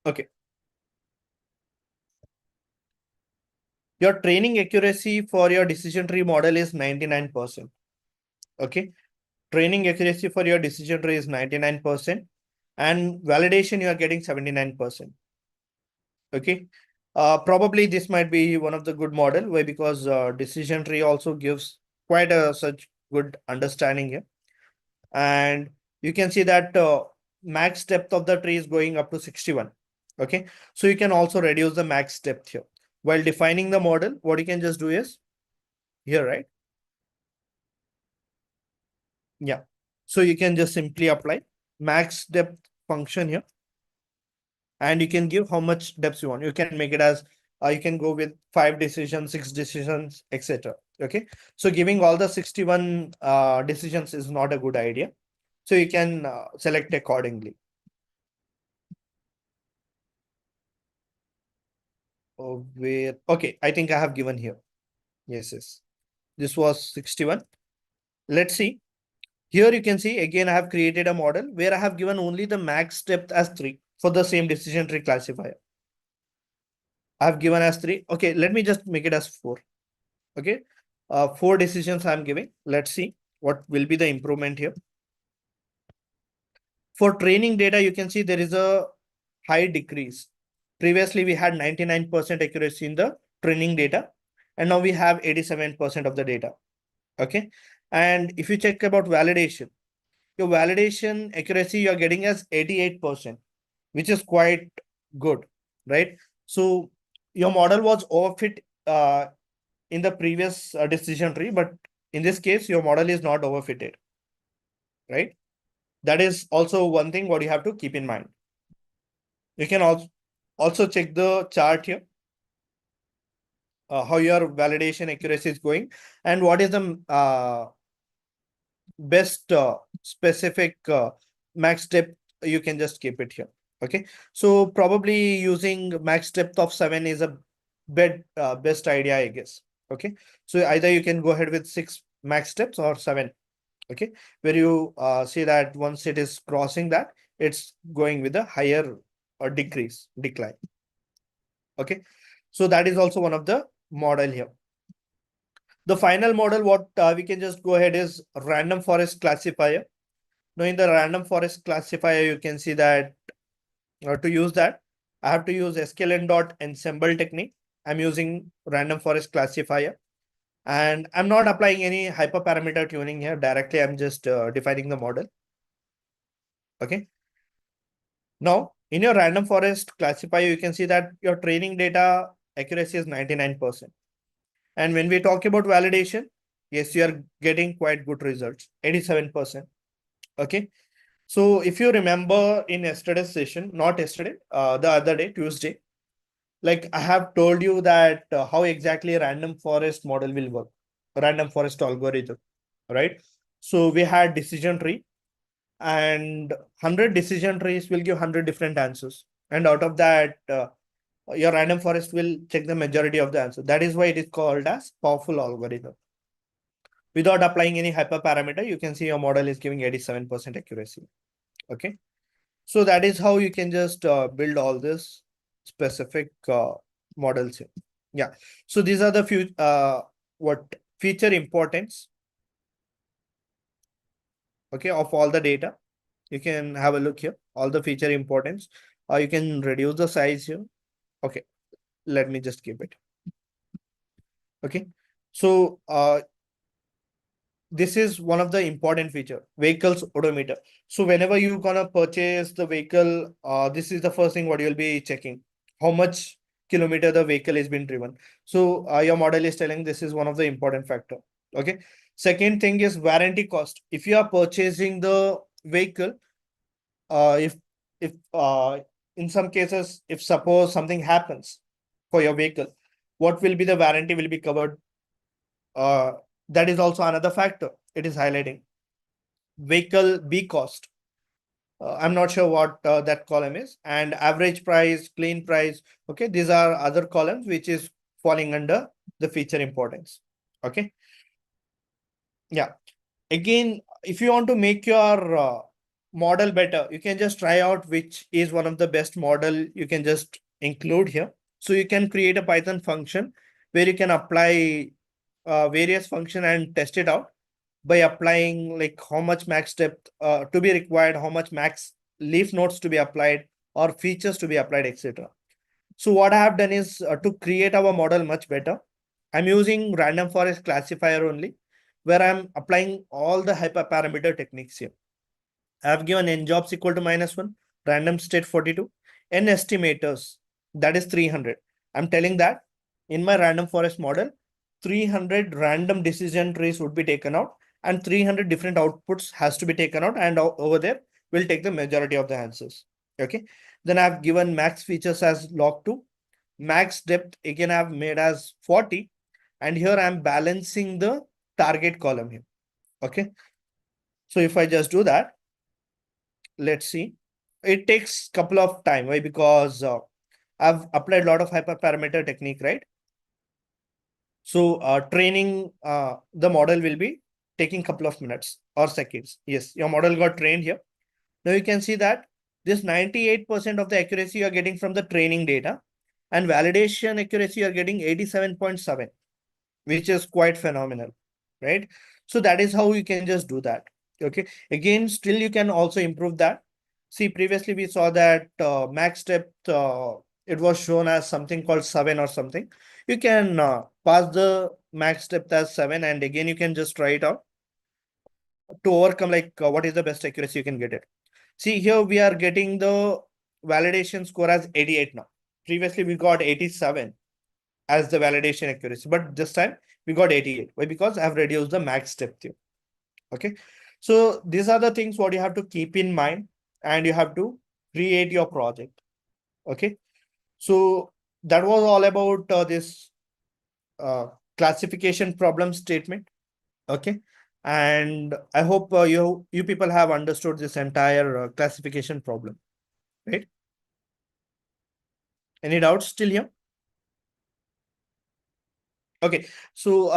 Okay. Your training accuracy for your decision tree model is 99%. Okay. Training accuracy for your decision tree is 99%. And validation, you are getting 79%. Okay. Probably this might be one of the good model. Why? Because decision tree also gives quite a such good understanding here. And you can see that max depth of the tree is going up to 61. Okay. So you can also reduce the max depth here. While defining the model, what you can just do is here, right? Yeah. So you can just simply apply max depth function here, and you can give how much depth you want. You can make it as you can go with 5 decisions, 6 decisions, etc. Okay. So giving all the 61 decisions is not a good idea. So you can select accordingly. Where, okay, I think I have given here. Yes. This was 61. Let's see. Here you can see again I have created a model where I have given only the max depth as 3 for the same decision tree classifier. I have given as 3. Okay, let me just make it as 4. Okay. 4 decisions I'm giving. Let's see what will be the improvement here. For training data, you can see there is a high decrease. Previously, we had 99% accuracy in the training data, and now we have 87% of the data. Okay. And if you check about validation, your validation accuracy you're getting as 88%, which is quite good, right? So your model was overfit in the previous decision tree, but in this case, your model is not overfitted, right? That is also one thing what you have to keep in mind. You can also check the chart here, how your validation accuracy is going, and what is the best specific max depth. You can just keep it here. Okay, so probably using max depth of 7 is a best idea, I guess. Okay, so either you can go ahead with 6 max steps or 7. Okay, where you see that once it is crossing that, it's going with a higher decline. Okay, so that is also one of the model here. The final model, what we can just go ahead is random forest classifier. Now in the random forest classifier, you can see that to use that, I have to use sklearn.ensemble technique. I'm using random forest classifier, and I'm not applying any hyperparameter tuning here. Directly, I'm just defining the model. Okay. Now, in your random forest classifier, you can see that your training data accuracy is 99%. And when we talk about validation, yes, you are getting quite good results, 87%. Okay. So if you remember in yesterday's session, not yesterday, the other day, Tuesday, like I have told you that how exactly a random forest model will work, random forest algorithm, right? So we had decision tree, and 100 decision trees will give 100 different answers. And out of that, your random forest will check the majority of the answer. That is why it is called as powerful algorithm. Without applying any hyperparameter, you can see your model is giving 87% accuracy. Okay. So that is how you can just build all this specific models here. Yeah. So these are the few what feature importance, okay, of all the data. You can have a look here, all the feature importance. You can reduce the size here. Okay, let me just keep it. Okay. So this is one of the important feature, vehicles odometer. So whenever you gonna purchase the vehicle, this is the first thing what you'll be checking, how much kilometer the vehicle has been driven. So your model is telling this is one of the important factor. Okay. Second thing is warranty cost. If you are purchasing the vehicle, if in some cases, if suppose something happens for your vehicle, what will be the warranty will be covered? uh, that is also another factor it is highlighting. Vehicle B cost, I'm not sure what that column is, and average price, clean price. Okay, these are other columns which is falling under the feature importance. Okay. Yeah. Again, if you want to make your model better, you can just try out which is one of the best model you can just include here. So you can create a Python function where you can apply various function and test it out by applying like how much max depth to be required, how much max leaf nodes to be applied, or features to be applied, etc. So what I have done is to create our model much better, I'm using random forest classifier only, where I'm applying all the hyperparameter techniques here. I have given n jobs equal to -1, random state 42, n estimators, that is 300. I'm telling that in my random forest model, 300 random decision trees would be taken out, and 300 different outputs has to be taken out, and over there we'll take the majority of the answers. Okay. Then I've given max features as log2, max depth again I've made as 40, and here I'm balancing the target column here. Okay. So if I just do that, let's see, it takes couple of time. Why? Because I've applied a lot of hyperparameter technique, right? So training the model will be taking couple of minutes or seconds. Yes, your model got trained here. Now you can see that this 98% of the accuracy you are getting from the training data, and validation accuracy you are getting 87.7, which is quite phenomenal, right? So that is how you can just do that. Okay. Again, still you can also improve that. See, previously we saw that max depth, it was shown as something called 7 or something. You can pass the max depth as 7, and again you can just try it out to overcome like what is the best accuracy you can get it. See, here we are getting the validation score as 88 now. Previously we got 87 as the validation accuracy, but this time we got 88. Why? Because I've reduced the max depth here. Okay. So these are the things what you have to keep in mind, and you have to create your project. Okay. So that was all about this uh, classification problem statement. Okay. And I hope you people have understood this entire classification problem, right? Any doubts still here? Okay. So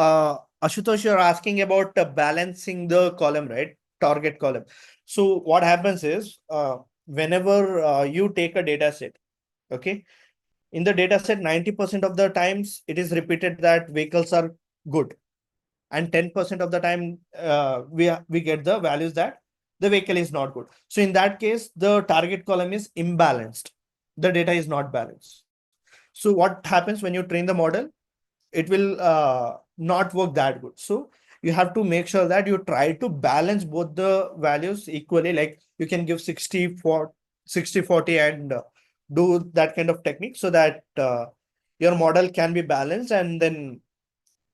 Ashutosh, you're asking about balancing the column, right? Target column. So what happens is whenever you take a data set, okay, In the data set, 90% of the times it is repeated that vehicles are good, and 10% of the time we get the values that the vehicle is not good. So in that case, the target column is imbalanced. The data is not balanced. So what happens when you train the model? It will not work that good. So you have to make sure that you try to balance both the values equally. Like you can give 60 40 and do that kind of technique so that your model can be balanced, and then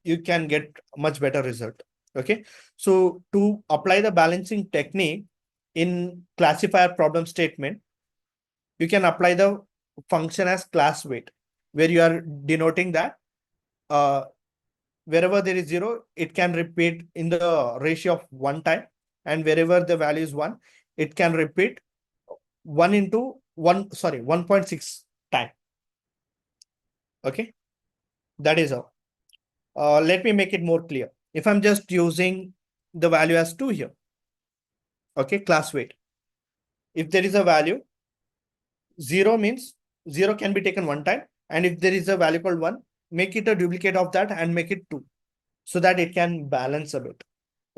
you can get much better result. Okay, so to apply the balancing technique in classifier problem statement, you can apply the function as class weight, where you are denoting that uh, wherever there is 0, it can repeat in the ratio of 1 time, and wherever the value is 1, it can repeat 1 into 1, sorry, 1.6 time. Okay, that is how. Let me make it more clear. If I'm just using the value as 2 here, okay, class weight, if there is a value 0 means 0 can be taken 1 time, and if there is a value called 1, make it a duplicate of that and make it 2, so that it can balance a bit.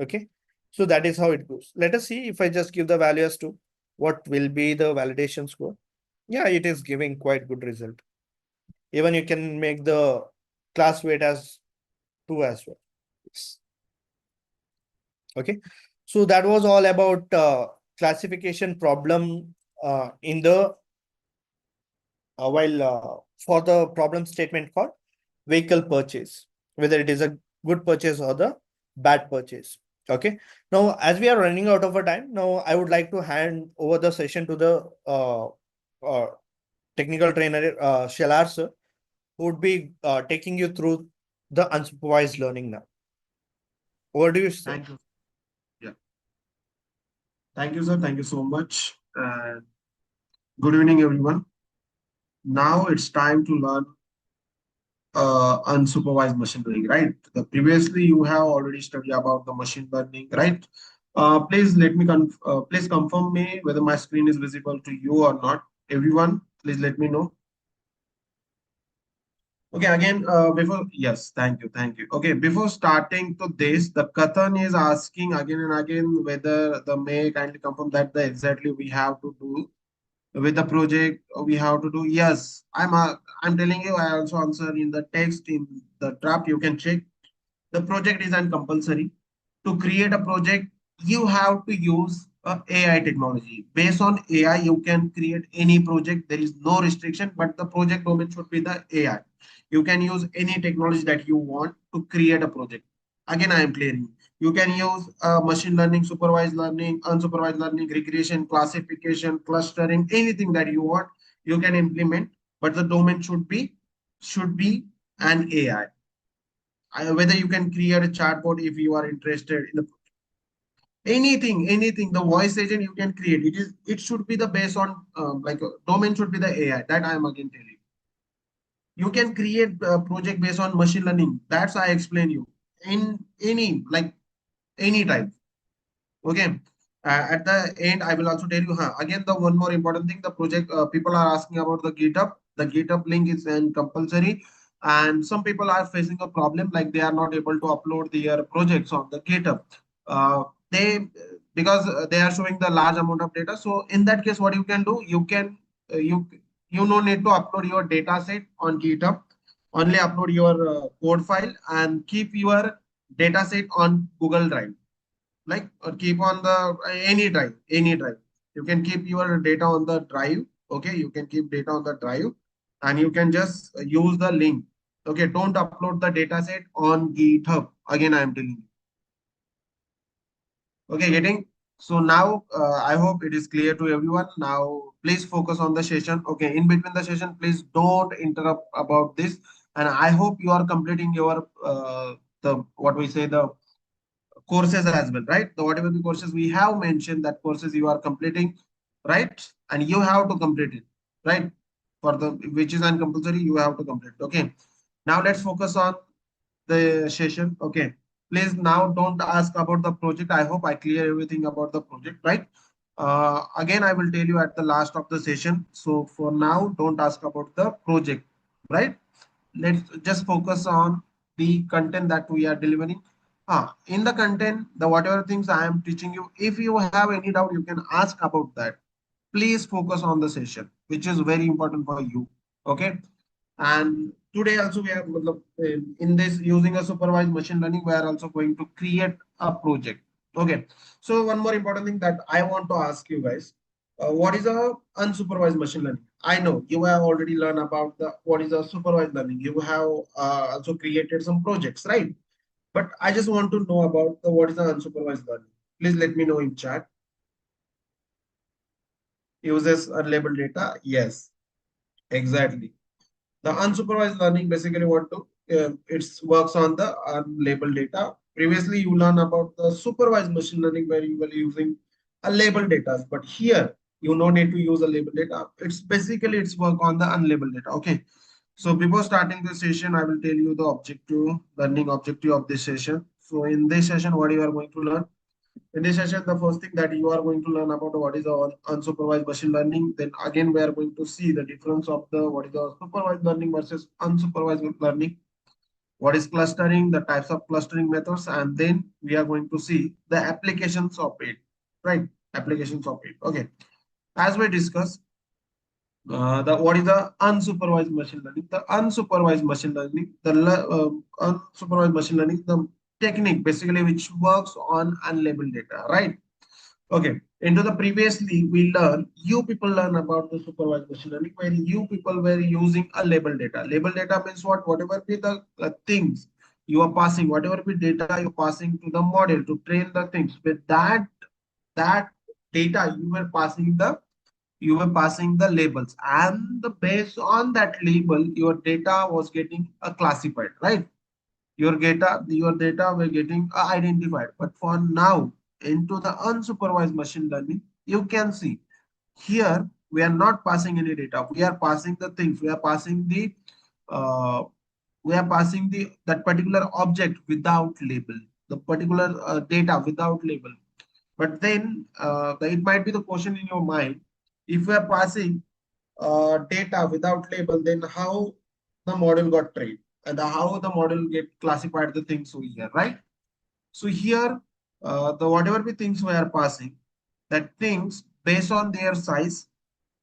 Okay, so that is how it goes. Let us see, if I just give the value as 2, what will be the validation score? Yeah, it is giving quite good result. Even you can make the class weight as 2 as well. Okay, so that was all about classification problem in the while for the problem statement called vehicle purchase, whether it is a good purchase or the bad purchase. Okay, now as we are running out of our time, now I would like to hand over the session to the uh, technical trainer Shalar sir, who would be taking you through the unsupervised learning now. Over to you, sir.
Thank you. Yeah. Thank you, sir. Thank you so much. Good evening, everyone. Now it's time to learn unsupervised machine learning, right? The previously you have already studied about the machine learning, right? Please let me please confirm me whether my screen is visible to you or not. Everyone, please let me know. Okay, again, yes, thank you. Okay, before starting to this, the Kathan is asking again and again whether the may kindly confirm that the exactly we have to do with the project we have to do. Yes, I'm telling you, I also answer in the text in the draft. You can check. The project is uncompulsory. To create a project, you have to use AI technology. Based on AI, you can create any project. There is no restriction, but the project domain should be the AI. You can use any technology that you want to create a project. Again, I am clearing. You can use machine learning, supervised learning, unsupervised learning, regression, classification, clustering, anything that you want, you can implement. But the domain should be an AI. Whether you can create a chatbot if you are interested in the anything the voice agent you can create. It should be the base on like domain should be the AI. That I am again telling you can create a project based on machine learning. That's I explain you in any like any type. Okay. At the end, I will also tell you, again, the one more important thing, the project, people are asking about the GitHub. The GitHub link is compulsory. And some people are facing a problem, like they are not able to upload their projects on the GitHub. They, because they are showing the large amount of data. So in that case, what you can do, you no need to upload your data set on GitHub. Only upload your code file and keep your data set on Google Drive, like, or keep on the any drive. You can keep your data on the drive. Okay, you can keep data on the drive, and you can just use the link. Okay, don't upload the data set on GitHub. Again, I am telling you. Okay, getting. So now I hope it is clear to everyone. Now please focus on the session. Okay, in between the session, please don't interrupt about this. And I hope you are completing your the what we say, the courses as well, right? The whatever the courses we have mentioned, that courses you are completing, right? And you have to complete it, right? For the which is uncompulsory, you have to complete. Okay. Now let's focus on the session. Okay. Please now don't ask about the project. I hope I clear everything about the project, right? Again, I will tell you at the last of the session. So for now, don't ask about the project. right? Let's just focus on the content that we are delivering. In the content, the whatever things I am teaching you, if you have any doubt, you can ask about that. Please focus on the session, which is very important for you. Okay. And today also we are in this using a supervised machine learning, we are also going to create a project. Okay. So one more important thing that I want to ask you guys, what is a unsupervised machine learning? I know you have already learned about the what is a supervised learning. You have also created some projects, right? But I just want to know about the what is the unsupervised learning. Please let me know in chat. Uses unlabeled data. Yes, exactly. The unsupervised learning basically what to it works on the unlabeled data. Previously, you learn about the supervised machine learning where you were using a labeled data, but here you no need to use a labeled data. It's basically it's work on the unlabeled data. Okay. So before starting the session, I will tell you the objective, learning objective of this session. So in this session, what you are going to learn? In this session, the first thing that you are going to learn about what is the unsupervised machine learning. Then again, we are going to see the difference of the what is the supervised learning versus unsupervised learning. What is clustering, the types of clustering methods, and then we are going to see the applications of it, right? Applications of it. Okay. As we discussed, the what is the unsupervised machine learning? The unsupervised machine learning, unsupervised machine learning, the technique basically which works on unlabeled data, right? Okay. Into the previously we learned, you people learn about the supervised machine learning where you people were using a label data. Label data means what? Whatever be the things you are passing, whatever be data you're passing to the model to train the things. With that data you were passing the labels, and the based on that label your data was getting classified, right? Your data were getting identified. But for now, into the unsupervised machine learning, you can see here we are not passing any data. We are passing the things. Uh, we are passing the that particular object without label, the particular data without label. But then it might be the question in your mind: if we are passing data without label, then how the model got trained and how the model get classified the things over here, right? So here, the whatever the things we are passing, that things based on their size,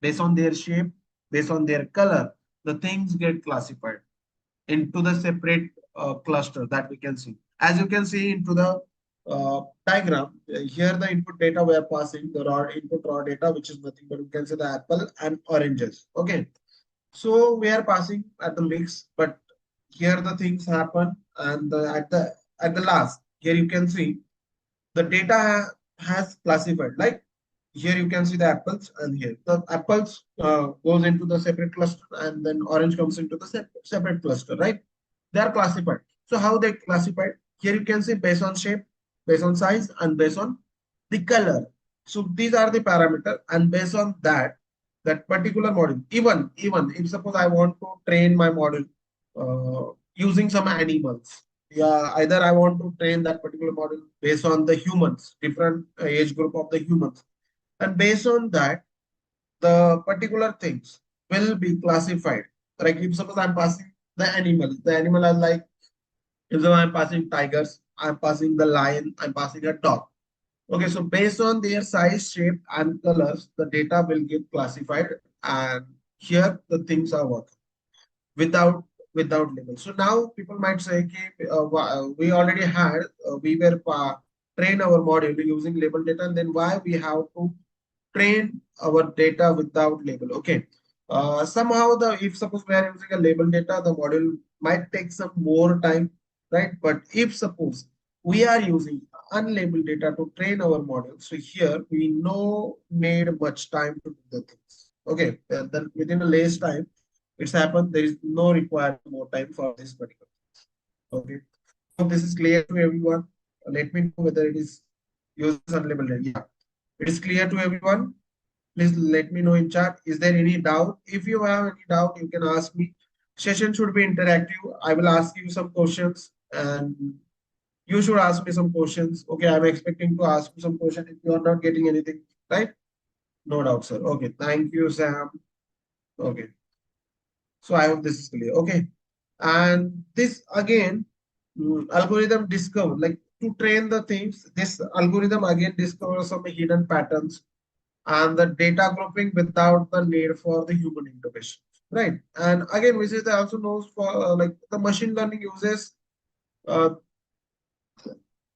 based on their shape, based on their color, the things get classified into the separate cluster that we can see. As you can see into the diagram, here the input data we are passing, the raw input raw data, which is nothing but you can say the apple and oranges. Okay. So we are passing at the mix, but here the things happen, and at the last, here you can see the data has classified. Like here you can see the apples, and here the apples goes into the separate cluster, and then orange comes into the separate cluster, right? They are classified. So how they classified? Here you can see based on shape, based on size, and based on the color. So these are the parameter, and based on that particular model, even if suppose I want to train my model using some animals, yeah, either I want to train that particular model based on the humans, different age group of the humans, and based on that the particular things will be classified. Like if suppose I'm passing the animal are like, if I'm passing tigers, I'm passing the lion, I'm passing a dog. Okay, so based on their size, shape, and colors, the data will get classified, and here the things are working without label. So now people might say, okay, we already had we were train our model using label data, and then why we have to train our data without label? Okay, somehow the if suppose we are using a label data, the model might take some more time, right? But if suppose we are using unlabeled data to train our model, so here we no need much time to do the things. Okay, then within a less time it's happened. There is no required more time for this particular. Okay. Hope this is clear to everyone. Let me know whether it is uses unlabeled data. Yeah, it is clear to everyone. Please let me know in chat. Is there any doubt? If you have any doubt, you can ask me. Session should be interactive. I will ask you some questions, and you should ask me some questions. Okay, I'm expecting to ask you some questions if you are not getting anything, right? No doubt, sir. Okay, thank you, Sam. Okay. So I hope this is clear. Okay. And this again, algorithm discover, like to train the things, this algorithm again discovers some hidden patterns and the data grouping without the need for the human intervention. Right. And again, which is also knows for like the machine learning uses uh,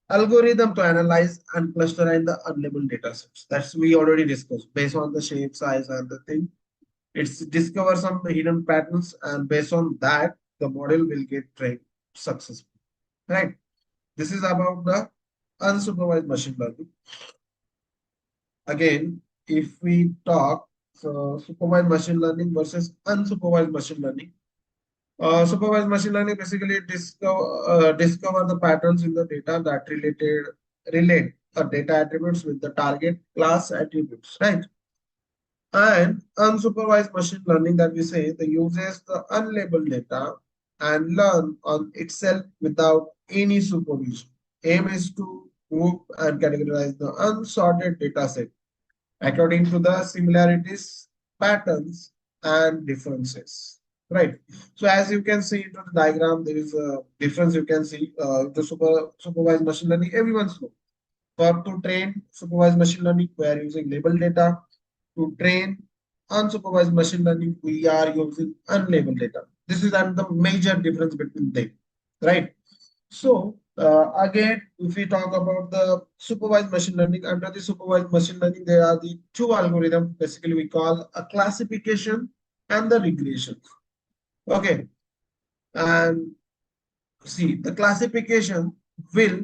algorithm to analyze and cluster in the unlabeled data sets. That's we already discussed based on the shape, size, and the thing. It's discover some hidden patterns, and based on that, the model will get trained successfully. Right. This is about the unsupervised machine learning. Again, if we talk supervised machine learning versus unsupervised machine learning, supervised machine learning basically discover the patterns in the data that relate data attributes with the target class attributes, right? And unsupervised machine learning that we say the uses the unlabeled data and learn on itself without any supervision. Aim is to group and categorize the unsorted data set according to the similarities, patterns, and differences. Right. So as you can see into the diagram, there is a difference you can see the supervised machine learning. Everyone's know. For to train supervised machine learning, we are using labeled data. To train unsupervised machine learning, we are using unlabeled data. This is the major difference between them. Right. So again, if we talk about the supervised machine learning, under the supervised machine learning, there are the two algorithms. Basically, we call a classification and the regression. Okay, and see the classification will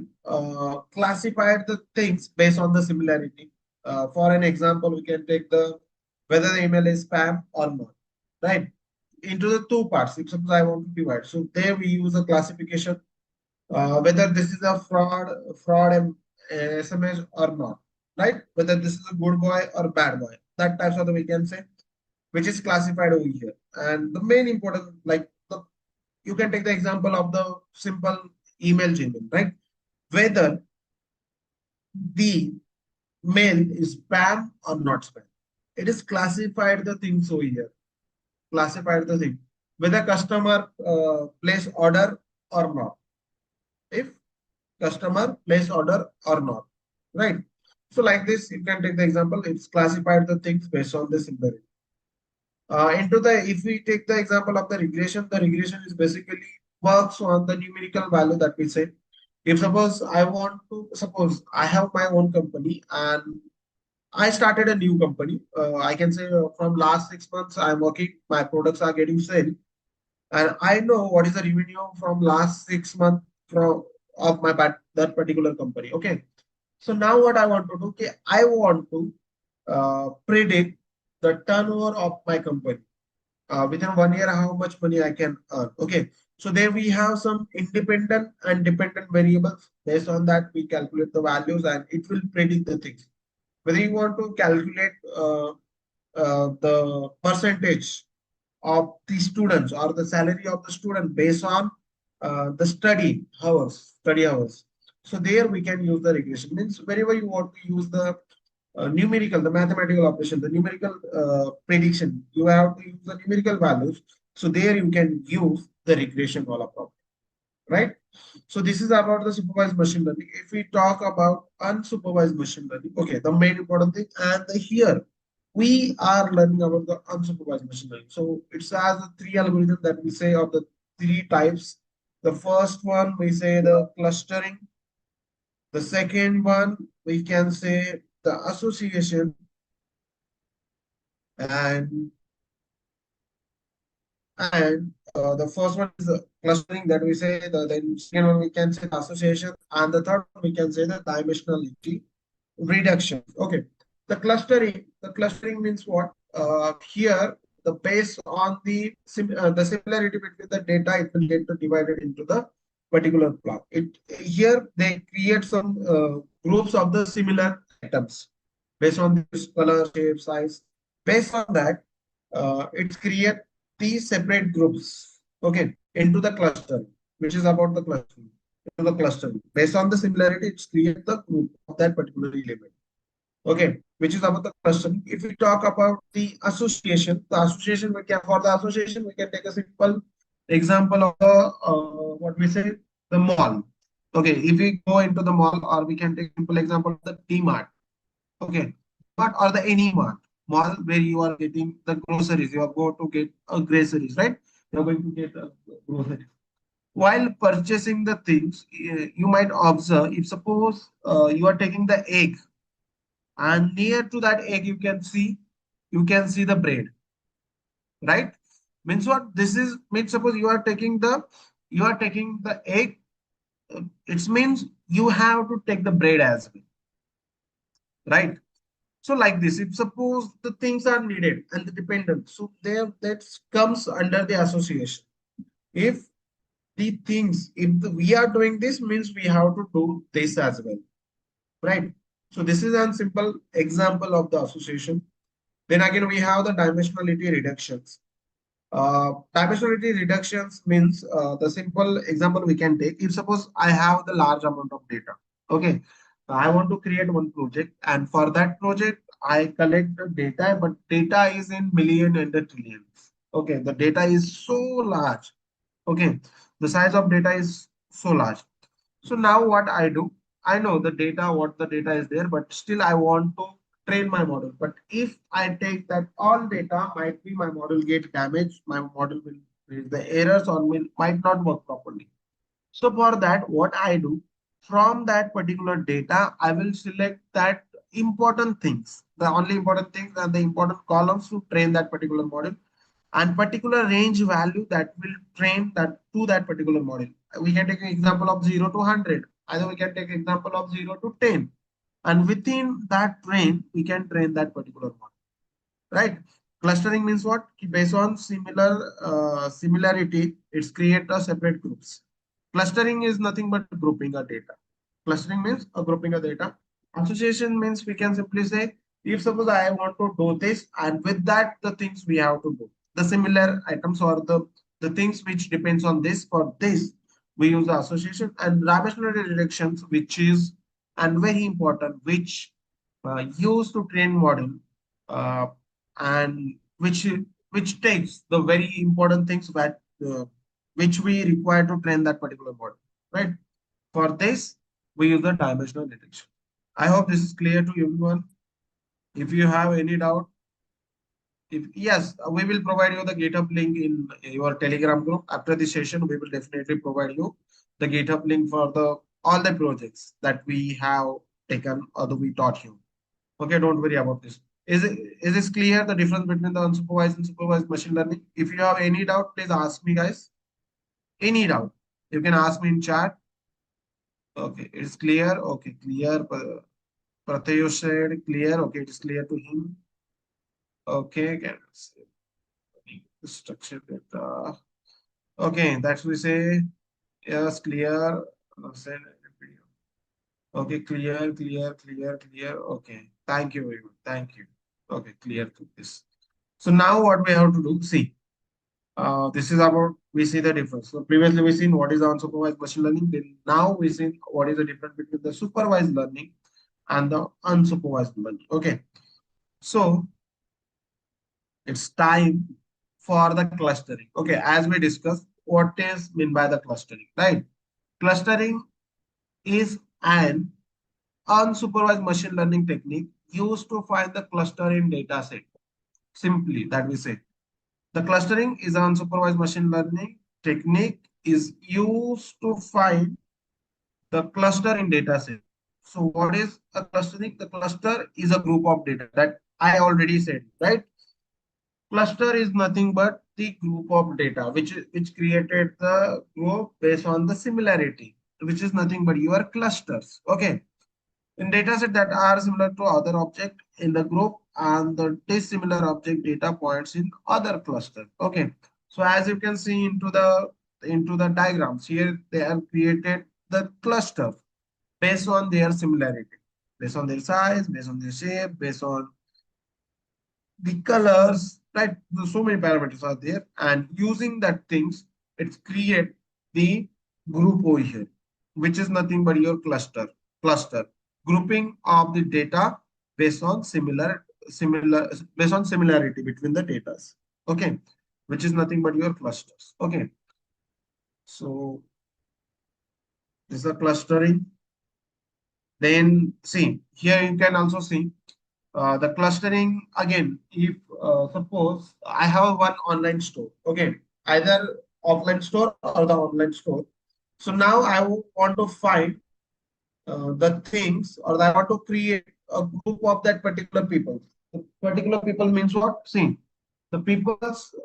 classify the things based on the similarity. For an example, we can take the whether the email is spam or not, right? Into the two parts. If suppose I want to divide, so there we use a classification whether this is a SMS or not, right? Whether this is a good boy or bad boy. That types of the we can say, which is classified over here. And the main important, like you can take the example of the simple email Gmail, right? Whether the mail is spam or not spam. It is classified the things over here. Classified the thing. Whether customer place order or not. If customer place order or not, right? So like this, you can take the example. It's classified the things based on this similarity. Into the if we take the example of the regression is basically works on the numerical value that we say. If suppose I want to suppose I have my own company and I started a new company. I can say from last 6 months I'm working. My products are getting sale, and I know what is the revenue from last 6 months from of my that particular company. Okay, so now what I want to do? Okay, I want to predict the turnover of my company within 1 year, how much money I can earn. Okay, so there we have some independent and dependent variables. Based on that, we calculate the values and it will predict the things. Whether you want to calculate the percentage of the students or the salary of the student based on the study hours. So there we can use the regression. Means wherever you want to use the numerical, the mathematical operation, the numerical prediction, you have to use the numerical values. So there you can use the regression wala problem, right? So this is about the supervised machine learning. If we talk about unsupervised machine learning, okay, the main important thing, and here we are learning about the unsupervised machine learning. So it's as the three algorithms that we say of the three types. The first one we say the clustering. The second one we can say the association, and the first one is the clustering that we say. Then second one we can say the association, and the third one we can say the dimensionality reduction. Okay, the clustering means what? Here the based on the similarity between the data, it will get divided into the particular block. It here they create some groups of the similar items based on this color, shape, size. Based on that, it create these separate groups. Okay, into the cluster, which is about the clustering. Into the clustering based on the similarity, it's create the group of that particular element. Okay, which is about the clustering. If we talk about the association we can, for the association we can take a simple example of the what we say, the mall. Okay, if we go into the mall, or we can take simple example of the D-Mart. Okay, mart or the any mall where you are getting the groceries, you are going to get groceries, right? You are going to get groceries. While purchasing the things, you might observe, if suppose you are taking the egg, and near to that egg you can see the bread, right? Means what this is, means suppose you are taking the egg, it means you have to take the bread as well, right? So like this, if suppose the things are needed and the dependent, so there that comes under the association. If we are doing this, means we have to do this as well, right? So this is a simple example of the association. Then again, we have the dimensionality reductions. Dimensionality reductions means, the simple example we can take. If suppose I have the large amount of data, okay, I want to create one project, and for that project, I collect the data, but data is in million and the trillions. Okay, the data is so large. Okay, the size of data is so large. So now what I do, I know the data, what the data is there, but still I want to train my model. But if I take that all data, might be my model get damaged, my model will face the errors, or might not work properly. So for that, what I do, from that particular data, I will select that important things, the only important things and the important columns to train that particular model, and particular range value that will train that to that particular model. We can take an example of 0 to 100. Either we can take example of 0 to 10. And within that train, we can train that particular model, right? Clustering means what? Based on similarity, it's create a separate groups. Clustering is nothing but grouping a data. Clustering means a grouping of data. Association means we can simply say, if suppose I want to do this, and with that the things we have to do, the similar items, or the things which depends on this, for this we use the association. And dimensionality reductions, which is and very important, which used to train model, uh, and which takes the very important things that which we require to train that particular model, right? For this, we use the dimensional detection. I hope this is clear to everyone. If you have any doubt, if yes, we will provide you the GitHub link in your Telegram group. After this session, we will definitely provide you the GitHub link for the all the projects that we have taken or that we taught you. Okay, don't worry about this. Is this clear, the difference between the unsupervised and supervised machine learning? If you have any doubt, please ask me, guys. Any doubt, you can ask me in chat. Okay, it's clear. Okay, clear. Pratyush said clear. Okay, it is clear to him. Okay, can structure data. Okay, that's we say yes, clear. Send video. Okay, clear, clear, clear, clear. Okay, thank you very much. Thank you. Okay, clear to this. So now what we have to do, see, this is about, we see the difference. So previously we seen what is the unsupervised machine learning. Then now we seen what is the difference between the supervised learning and the unsupervised learning. Okay, so it's time for the clustering. Okay, as we discussed, what is mean by the clustering, right? Clustering is an unsupervised machine learning technique used to find the cluster in data set. Simply that we say. The clustering is an unsupervised machine learning technique is used to find the cluster in data set. So what is a clustering? The cluster is a group of data that I already said, right? Cluster is nothing but the group of data which created the group based on the similarity, which is nothing but your clusters. Okay. In dataset that are similar to other object in the group, and the dissimilar object data points in other cluster. Okay. So as you can see into the diagrams here, they have created the cluster based on their similarity, based on their size, based on their shape, based on the colors, right? So many parameters are there, and using that things, it's create the group over here, which is nothing but your cluster grouping of the data based on based on similarity between the data. Okay, which is nothing but your clusters. Okay, so this is the clustering. Then see here you can also see the clustering again. If suppose I have one online store, okay, either offline store or the online store. So now I want to find the things, or I want to create a group of that particular people. The particular people means what? See, the people's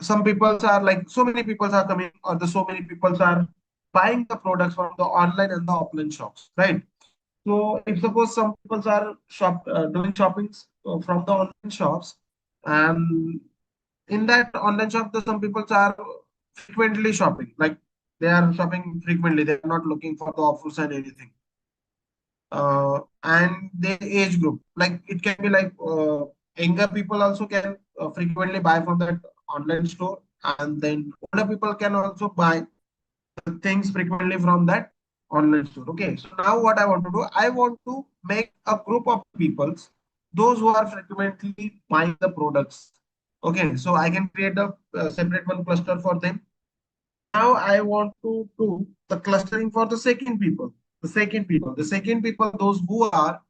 some peoples are like so many peoples are coming, or the so many peoples are buying the products from the online and the offline shops, right? So if suppose some people are doing shoppings from the online shops, and in that online shop, the some people are frequently shopping, like they are shopping frequently. They are not looking for the offers and anything. And their age group, like it can be like younger people also can frequently buy from that online store, and then older people can also buy things frequently from that online store. Okay, so now what I want to do, I want to make a group of peoples, those who are frequently buying the products. Okay, so I can create a separate one cluster for them. Now I want to do the clustering for the second people. The second people, those who are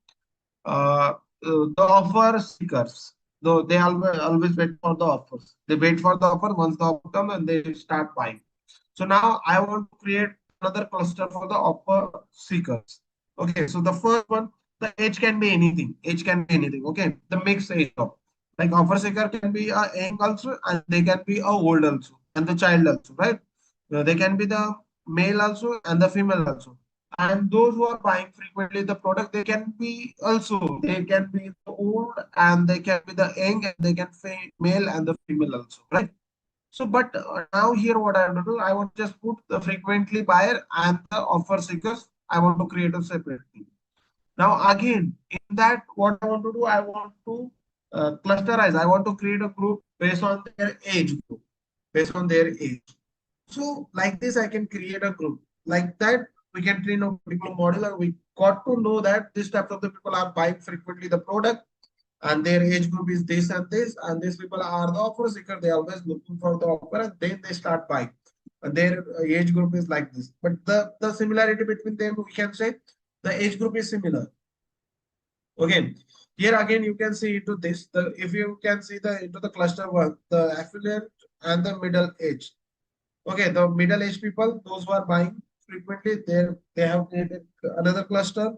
uh, the offer seekers. Though they always wait for the offers. They wait for the offer. Once the offer comes, and they start buying. So now I want to create another cluster for the offer seekers. Okay, so the first one, the age can be anything. Age can be anything. Okay, the mixed age of, like offer seeker can be a young also, and they can be a old also, and the child also, right? They can be the male also and the female also. And those who are buying frequently the product, they can be also, they can be the old, and they can be the young, and they can be male and the female also, right? So, but now here what I want to do, I want to just put the frequently buyer and the offer seekers. I want to create a separate thing. Now again, in that, what I want to do, I want to clusterize. I want to create a group based on their age group, based on their age. So like this, I can create a group. Like that, we can train a particular model, and we got to know that this type of the people are buying frequently the product, and their age group is this and this, and these people are the offer seeker. They always looking for the offer, and then they start buying. And their age group is like this. But the similarity between them, we can say the age group is similar. Okay. Here again, you can see into this. The if you can see the into the cluster one, the affiliate and the middle age. Okay, the middle-aged people, those who are buying frequently, they have created another cluster,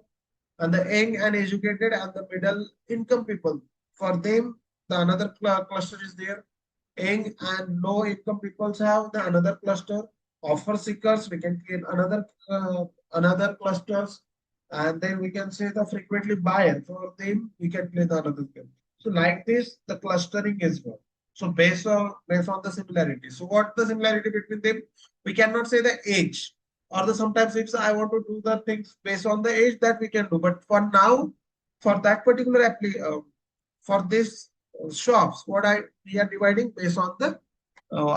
and the young and educated and the middle income people. For them, the another cluster is there. Young and low income people have the another cluster. Offer seekers, we can create another clusters, and then we can say the frequently buyer. For them, we can create another thing. So like this, the clustering is one. So based on the similarity. So what the similarity between them? We cannot say the age, or the sometimes if I want to do the things based on the age, that we can do. But for now, for that particular for this shops, what I we are dividing based on the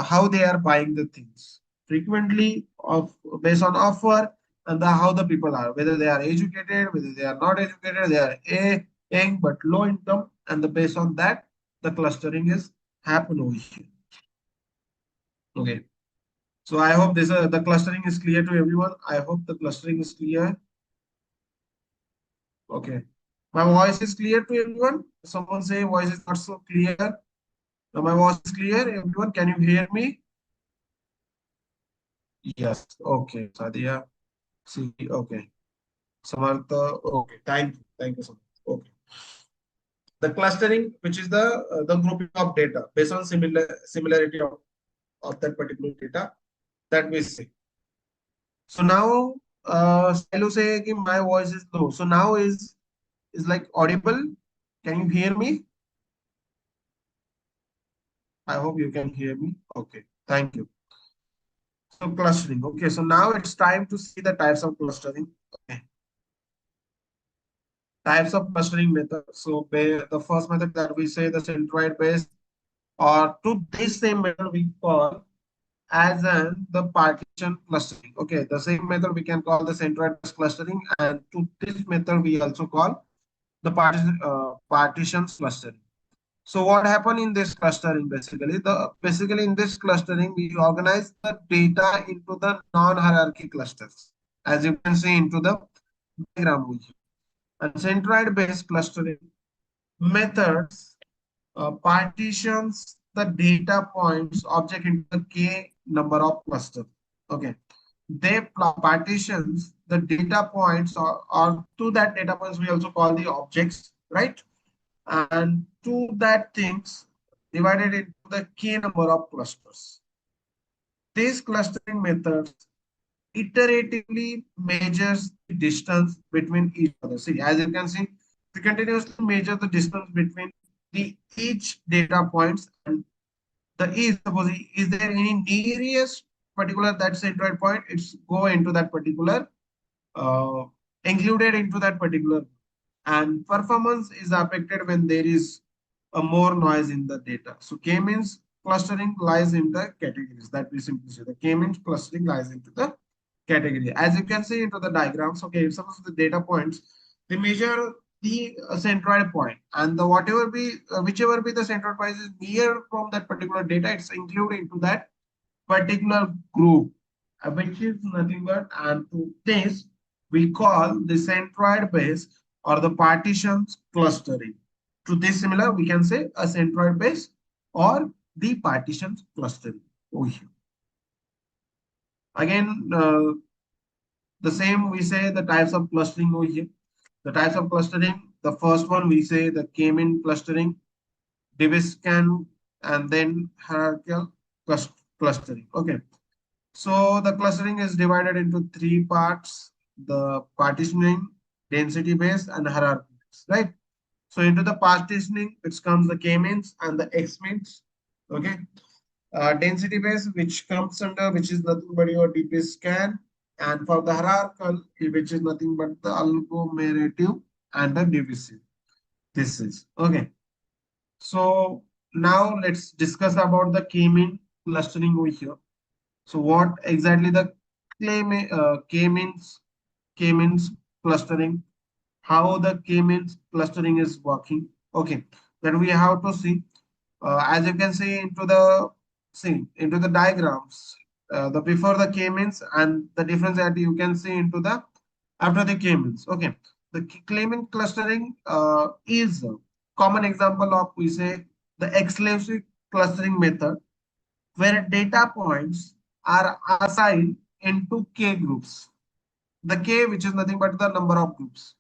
how they are buying the things frequently, of based on offer, and the how the people are, whether they are educated, whether they are not educated, they are a young but low income, and the based on that the clustering is happen over here. Okay, so I hope this the clustering is clear to everyone. I hope the clustering is clear. Okay, my voice is clear to everyone. Someone say voice is not so clear. Now my voice is clear, everyone. Can you hear me? Yes. Okay, Sadia. See, okay. Samartha. Okay. Thank you. Thank you so much. Okay. The clustering, which is the grouping of data based on similarity of that particular data that we see. So now, Silo say कि my voice is low. So now is like audible. Can you hear me? I hope you can hear me. Okay. Thank you. So clustering. Okay. So now it's time to see the types of clustering. Okay. Types of clustering method. So the first method that we say the centroid based, or to this same method we call as an the partition clustering. Okay, the same method we can call the centroid based clustering, and to this method we also call the partitions clustering. So what happened in this clustering basically? Basically in this clustering we organize the data into the non-hierarchy clusters, as you can see into the diagram over here. And centroid based clustering methods partitions the data points object into the k number of clusters. Okay, they partitions the data points or to that data points we also call the objects, right? And to that things divided into the k number of clusters. These clustering methods iteratively measures the distance between each other. See, as you can see, we continuously measure the distance between the each data points and the suppose is there any nearest particular that centroid point, it's go into that particular uh, included into that particular, and performance is affected when there is a more noise in the data. So k-means clustering lies in the categories that we simply say. The k-means clustering lies into the category. As you can see into the diagrams, okay, if suppose the data points, they measure the centroid point, and the whatever be whichever be the centroid point is near from that particular data, it's included into that particular group, which is nothing but, and to this we call the centroid base or the partitions clustering. To this similar, we can say a centroid base or the partitions clustering over here. Again, the same we say the types of clustering over here. The types of clustering, the first one we say the K-mean clustering, Division, and then hierarchical clustering. Okay. So the clustering is divided into three parts: the partitioning, density base, and hierarchy base, right? So into the partitioning, it comes the k-means and the x-means. Okay. Density base, which comes under, which is nothing but your DP scan, and for the hierarchical, which is nothing but the agglomerative and the divisive. This is okay. So now let's discuss about the k-mean clustering over here. So what exactly the k-means clustering, how the k-means clustering is working. Okay, then we have to see, as you can see into the diagrams, the before the k-means and the difference that you can see into the after the k-means. Okay, the k-mean clustering is a common example of, we say, the exclusive clustering method where data points are assigned into k groups. The k, which is nothing but the number of groups.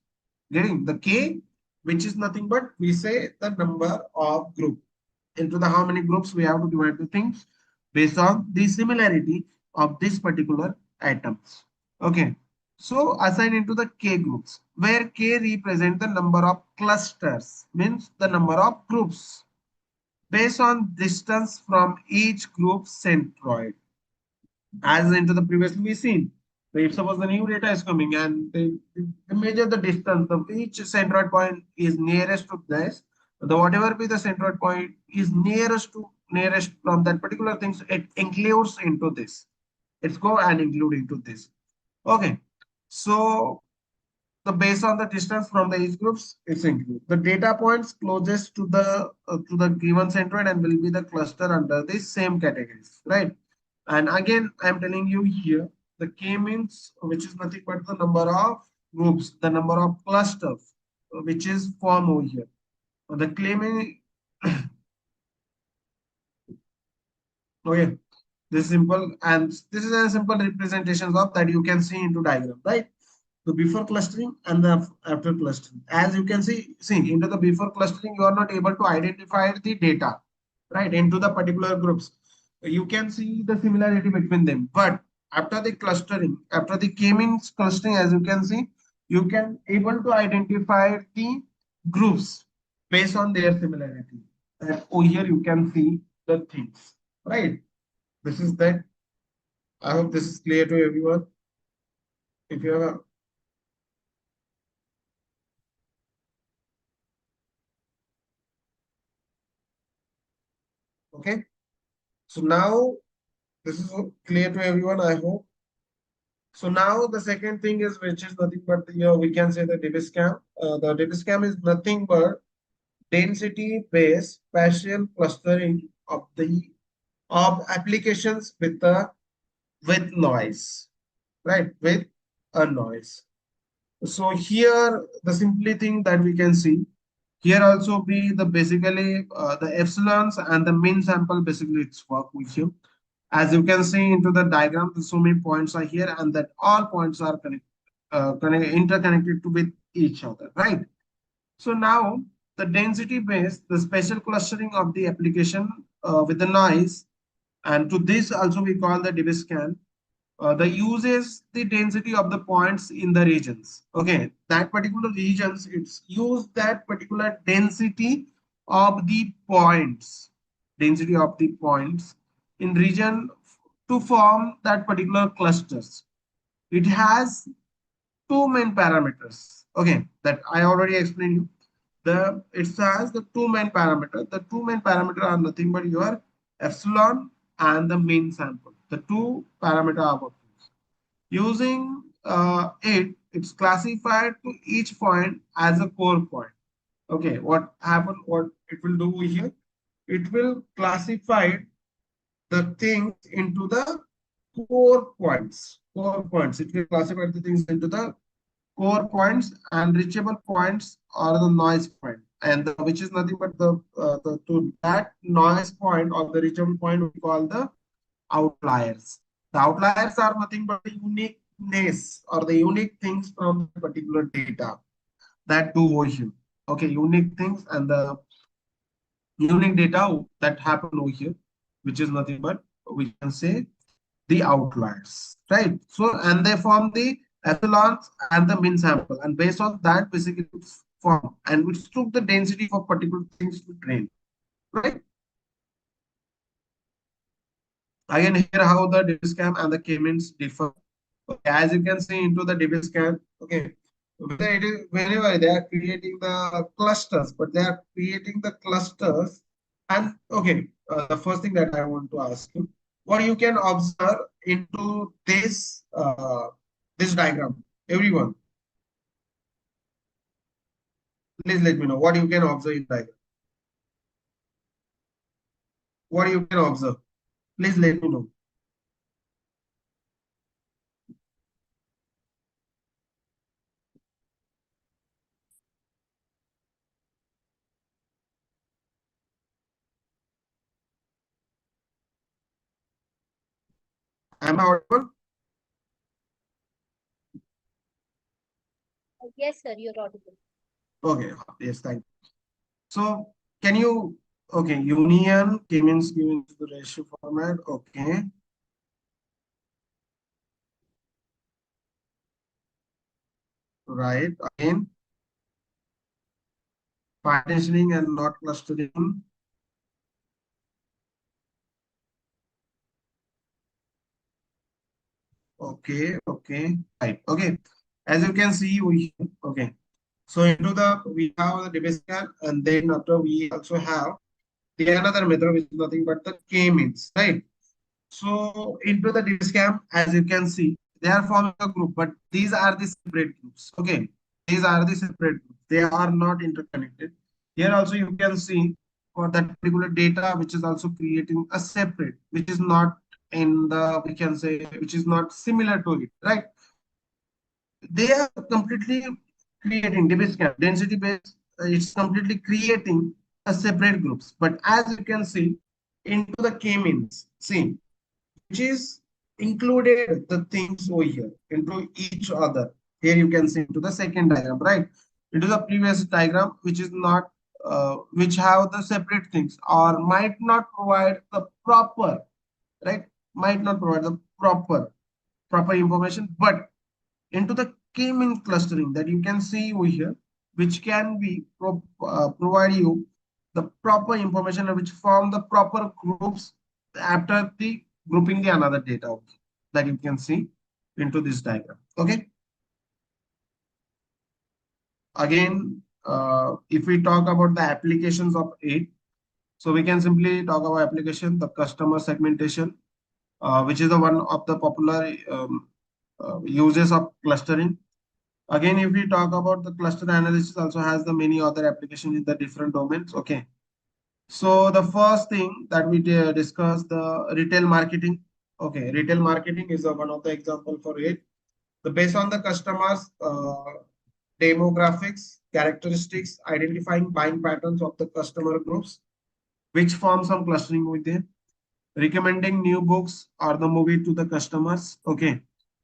Getting the k, which is nothing but, we say, the number of group. Into the how many groups we have to divide the things based on the similarity of this particular items. Okay. So assign into the k groups, where k represent the number of clusters, means the number of groups based on distance from each group centroid. As into the previously we seen. So if suppose the new data is coming and they measure the distance of each centroid point is nearest to this, the whatever be the centroid point is nearest from that particular thing, so it includes into this. It's go and include into this. Okay. So the based on the distance from the age groups, it's included. The data points closest to the given centroid and will be the cluster under the same categories, right? And again, I'm telling you here, the K means, which is nothing but the number of groups, the number of clusters, which is formed over here. The claiming, okay, this is simple, and this is a simple representation of that you can see into diagram, right? The before clustering and the after clustering. As you can see into the before clustering, you are not able to identify the data, right, into the particular groups. You can see the similarity between them, but after the clustering, after the k-means clustering, as you can see, you can able to identify the groups based on their similarity. And over here you can see the things, right? This is that. I hope this is clear to everyone. If you have a okay. So now this is clear to everyone, I hope. So now the second thing is, which is nothing but, we can say the DBSCAM. The DBSCAM is nothing but density-based spatial clustering of applications with noise, right? With a noise. So here the simply thing that we can see here also be the basically the epsilons and the mean sample basically it's work with you. As you can see into the diagram, so many points are here, and that all points are interconnected to with each other, right? So now the density based, the spatial clustering of the application with the noise, and to this also we call the DB scan. The uses the density of the points in the regions. Okay, that particular regions, it's use that particular density of the points, density of the points in region to form that particular clusters. It has two main parameters. Okay, that I already explained you. It has the two main parameters. The two main parameters are nothing but your epsilon and the mean sample. The two parameter are using it's classified to each point as a core point. Okay, what happen? What it will do here? It will classify the things into the core points. Core points. It will classify the things into the core points, and reachable points are the noise point, and which is nothing but the to that noise point or the reachable point we call the outliers. The outliers are nothing but the uniqueness or the unique things from the particular data that do over here. Okay, unique things and the unique data that happen over here, which is nothing but we can say the outliers, right? So, and they form the epsilons and the mean sample, and based on that, basically it's formed, and which took the density for particular things to train, right? Again, here how the DBSCAM and the K-means differ. Okay, as you can see into the DBSCAM, okay, whether it is whenever they are creating the clusters, but they are creating the clusters, and okay, the first thing that I want to ask you, what you can observe into this diagram, everyone, please let me know what you can observe in diagram. What you can observe, please let me know. Am I audible?
Yes, sir, you're audible.
Okay, yes, thank you. So can you, okay, union, K means given to the ratio format, okay. Right, again, partitioning and not clustering. Okay, okay, right, okay. As you can see, okay. So into we have the debate scan, and then after we also have the another method which is nothing but the K-means, right? So into the DSCAM, as you can see, they are forming a group, but these are the separate groups. Okay, these are the separate groups. They are not interconnected. Here also you can see for that particular data, which is also creating a separate, which is not in the, we can say, which is not similar to it, right? They are completely creating DBSCAM, density based, it's completely creating a separate groups. But as you can see into the K-means, see, which is included the things over here into each other. Here you can see into the second diagram, right? Into the previous diagram, which is not, which have the separate things or might not provide the proper, right? Might not provide the proper information, but into the K-mean clustering that you can see over here, which can be provide you the proper information which form the proper groups after the grouping the another data that you can see into this diagram. Okay. Again, if we talk about the applications of it, so we can simply talk about application, the customer segmentation, which is the one of the popular uses of clustering. Again, if we talk about the cluster analysis, also has the many other applications in the different domains. Okay. So the first thing that we discuss the retail marketing. Okay, retail marketing is one of the example for it. The based on the customers demographics, characteristics, identifying buying patterns of the customer groups, which form some clustering with them, recommending new books or the movie to the customers. Okay,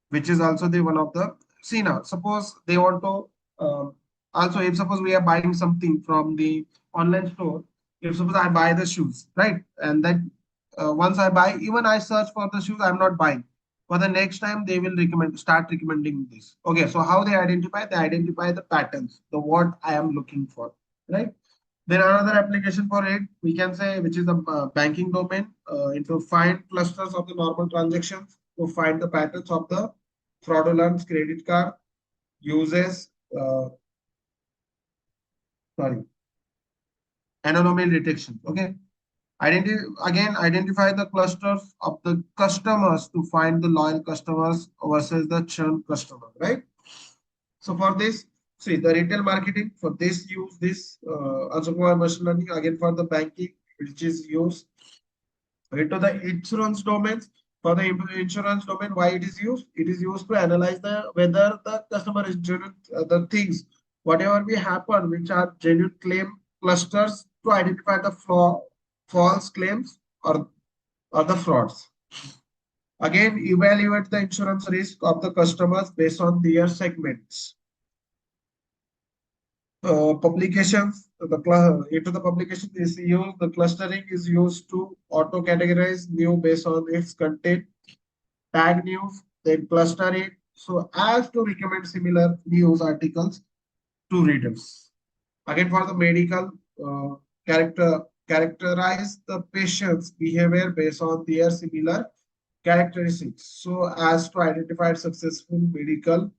which is also the one of the see now. Suppose they want to also if suppose we are buying something from the online store. If suppose I buy the shoes, right, and then once I buy, even I search for the shoes, I'm not buying. For the next time, they will start recommending this. Okay, so how they identify? They identify the patterns, the what I am looking for, right? Then another application for it, we can say, which is the banking domain, into find clusters of the normal transactions to find the patterns of the fraudulent credit card uses, sorry, anomaly detection. Okay. Identify the clusters of the customers to find the loyal customers versus the churn customer, right? So for this, see the retail marketing for this use this unsupervised machine learning again for the banking, which is used into the insurance domains. For the insurance domain, why it is used? It is used to analyze the whether the customer is genuine, the things whatever we happen which are genuine claim clusters to identify the false claims or the frauds. Again, evaluate the insurance risk of the customers based on their segments. Publications, into the publication is used, the clustering is used to auto categorize new based on its content, tag news, then cluster it so as to recommend similar news articles to readers. Again, for the medical, characterize the patient's behavior based on their similar characteristics so as to identify successful medical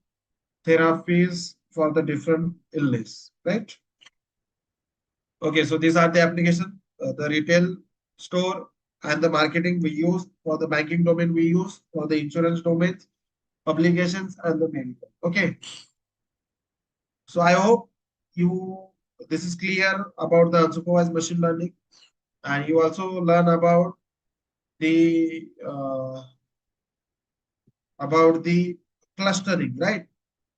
therapies for the different illness, right? Okay, so these are the application, the retail store and the marketing we use, for the banking domain we use, for the insurance domains, publications and the medical. Okay, so I hope you this is clear about the unsupervised machine learning, and you also learn the about the clustering, right?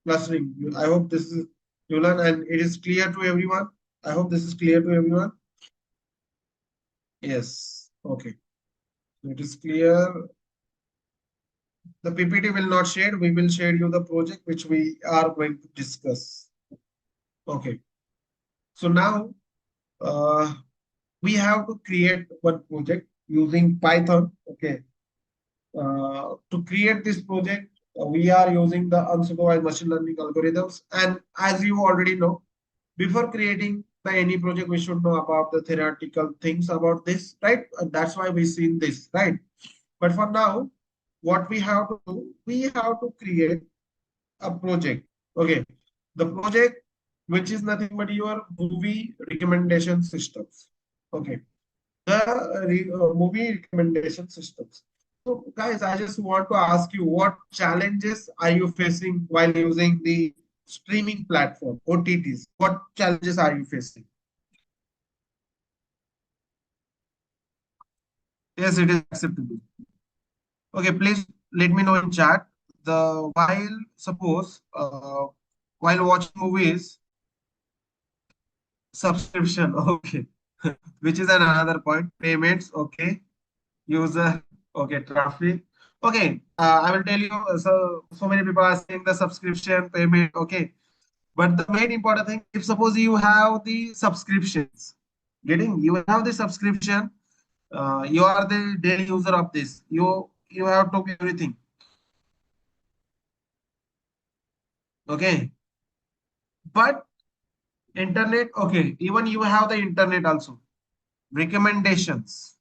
Clustering. I hope this is you learn and it is clear to everyone. I hope this is clear to everyone. Yes. Okay. So it is clear. The PPT will not share. We will share you the project which we are going to discuss. Okay. So now we have to create one project using Python. Okay. To create this project, we are using the unsupervised machine learning algorithms. And as you already know, before creating the any project, we should know about the theoretical things about this, right? And that's why we seen this, right? But for now, what we have to do, we have to create a project. Okay, the project which is nothing but your movie recommendation systems. Okay, the movie recommendation systems. So, guys, I just want to ask you, what challenges are you facing while using the streaming platform, OTTs? What challenges are you facing? Yes, it is acceptable. Okay, please let me know in chat. The while suppose while watching movies, subscription, okay, which is another point. Payments, okay. User, okay. Traffic, okay. I will tell you. So many people are saying the subscription payment, okay. But the main important thing, if suppose you have the subscriptions, you have the subscription, you are the daily user of this. You have to pay everything, okay. But internet, okay. Even you have the internet also recommendations,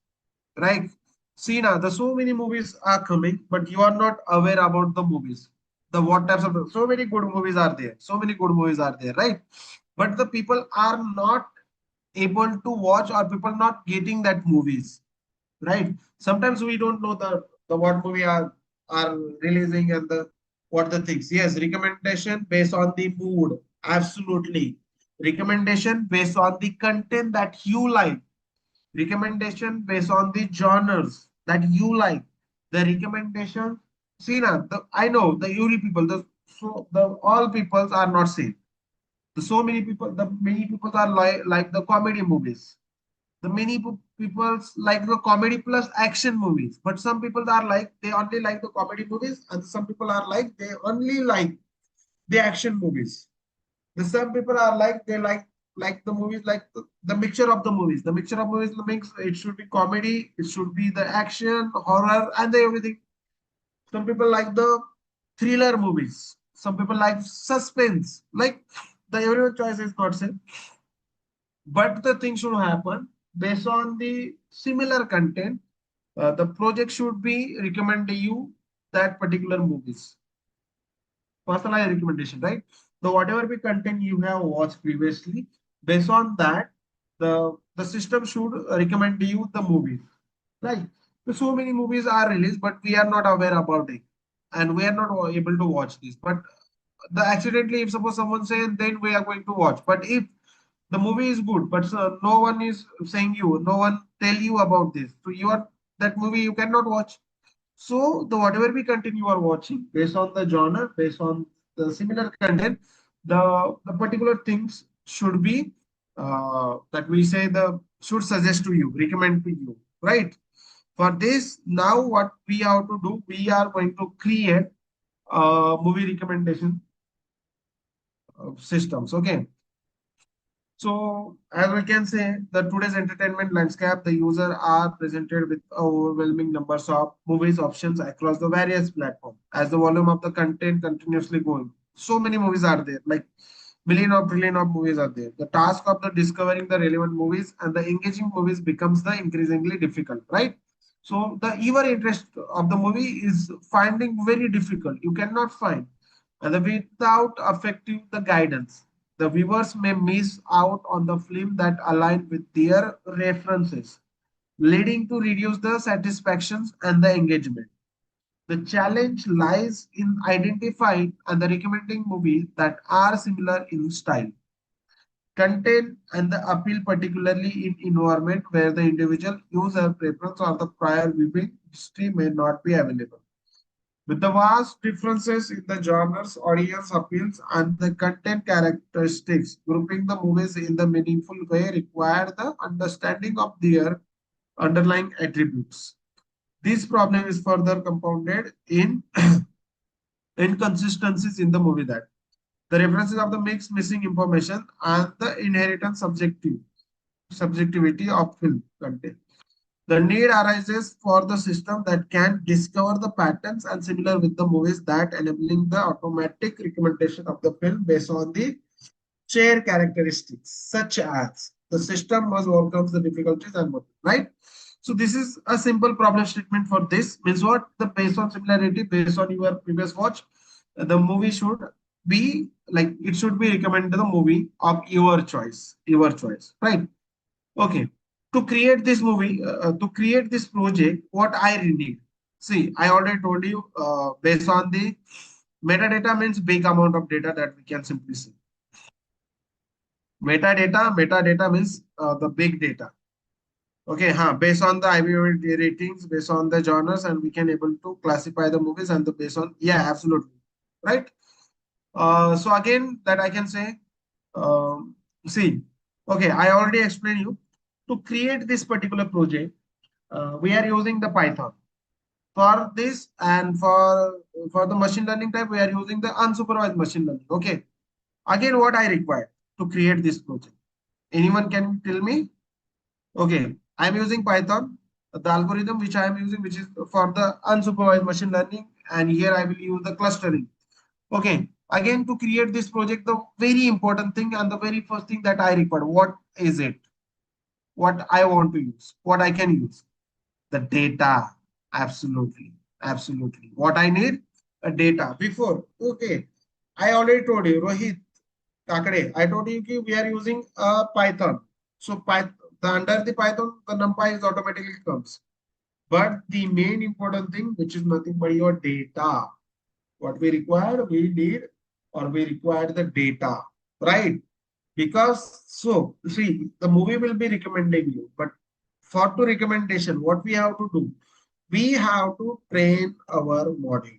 right? See now, the so many movies are coming, but you are not aware about the movies. The what types of so many good movies are there. So many good movies are there, right? But the people are not able to watch, or people not getting that movies, right? Sometimes we don't know the what movie are releasing and the What the things? Yes, recommendation based on the mood. Absolutely. Recommendation based on the content that you like. Recommendation based on the genres that you like. The recommendation. See now, I know the Yuri people. The all peoples are not same. So many people. The many people are like the comedy movies. The many people like the comedy plus action movies, but some people are like they only like the comedy movies, and some people are like they only like the action movies. The some people are like they like the movies like the mixture of the movies. The mixture of movies means it should be comedy, it should be the action, horror, and the everything. Some people like the thriller movies. Some people like suspense. Like the everyone choice is not same, but the thing should happen based on the similar content. The project should be recommend you that particular movies. Personalized recommendation, right? So whatever the content you have watched previously, based on that, the system should recommend you the movies, right? So many movies are released, but we are not aware about it, and we are not able to watch this. But the accidentally, if suppose someone says, then we are going to watch. But if the movie is good, but no one is saying you, no one tell you about this, so you are that movie you cannot watch. So the whatever we content you are watching based on the genre, based on the similar content, the particular things should be that we say the should suggest to you, recommend to you, right? For this, now what we have to do, we are going to create movie recommendation systems. Okay. So, as we can say, the today's entertainment landscape, the user are presented with overwhelming numbers of movies options across the various platforms. As the volume of the content continuously going, so many movies are there, like million or trillion of movies are there. The task of the discovering the relevant movies and the engaging movies becomes the increasingly difficult, right? So the ever interest of the movie is finding very difficult. You cannot find, and without effective the guidance the viewers may miss out on the film that align with their references, leading to reduce the satisfactions and the engagement. The challenge lies in identifying and the recommending movies that are similar in style, content, and the appeal, particularly in environment where the individual user preference or the prior viewing history may not be available. With the vast differences in the genres, audience appeals, and the content characteristics, grouping the movies in the meaningful way require the understanding of their underlying attributes. This problem is further compounded in inconsistencies in the movie that the references of the mix, missing information, and the inherent subjectivity of film content. The need arises for the system that can discover the patterns and similar with the movies that enabling the automatic recommendation of the film based on the share characteristics, such as the system must overcome the difficulties and more, right? So this is a simple problem statement for this. Means what? The based on similarity, based on your previous watch, the movie should be like it should be recommended the movie of your choice, right? Okay. To create this movie, to create this project, what I need? See, I already told you based on the metadata means big amount of data that we can simply see. Metadata means the big data. Okay, based on the IMDb ratings, based on the genres, and we can able to classify the movies and the based on, yeah, absolutely. Right? So again, that I can say, see, okay, I already explained you. To create this particular project, we are using the Python. For this and for the machine learning type, we are using the unsupervised machine learning. Okay. Again, what I require to create this project? Anyone can tell me? Okay, I'm using Python. The algorithm which I am using, which is for the unsupervised machine learning, and here I will use the clustering. Okay, again to create this project, the very important thing and the very first thing that I require, what is it? What I want to use, what I can use? The data. Absolutely. Absolutely. What I need? A data. Before, okay, I already told you, Rohit Kakade, I told you we are using Python. So Python, under the Python, the NumPy is automatically comes. But the main important thing, which is nothing but your data. What we require, we need, or we require the data, right? Because so see, the movie will be recommending you, but for to recommendation, what we have to do? We have to train our model,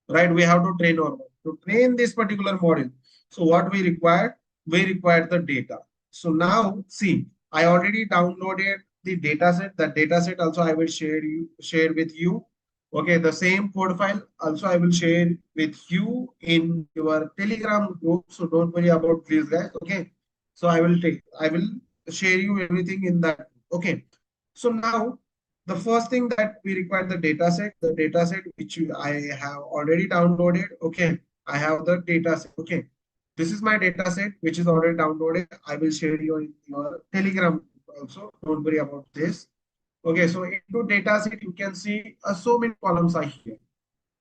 right? We have to train our model. To train this particular model, so what we require the data. So now see, I already downloaded the data set. That data set also I will share with you. Okay, the same code file also I will share with you in your Telegram group. So don't worry about this, guys. Okay, so I will share you everything in that. Okay, so now the first thing that we require the data set which I have already downloaded. Okay, I have the data set. Okay, this is my data set which is already downloaded. I will share you in your Telegram also. Don't worry about this. Okay, so into data set you can see so many columns are here.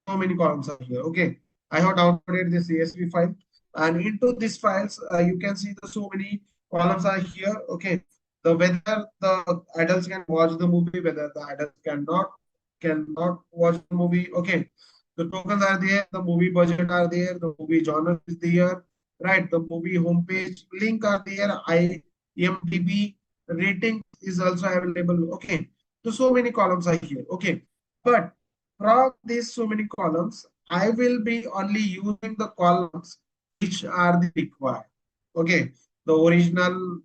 So many columns are here. Okay, I have downloaded this CSV file, and into these files you can see the so many columns are here. Okay, the whether the adults can watch the movie, whether the adults cannot watch the movie. Okay, the tokens are there, the movie budget are there, the movie genre is there, right? The movie homepage link are there, IMDb rating is also available. Okay, so many columns are here. Okay, but from these so many columns, I will be only using the columns which are the required. Okay, the original.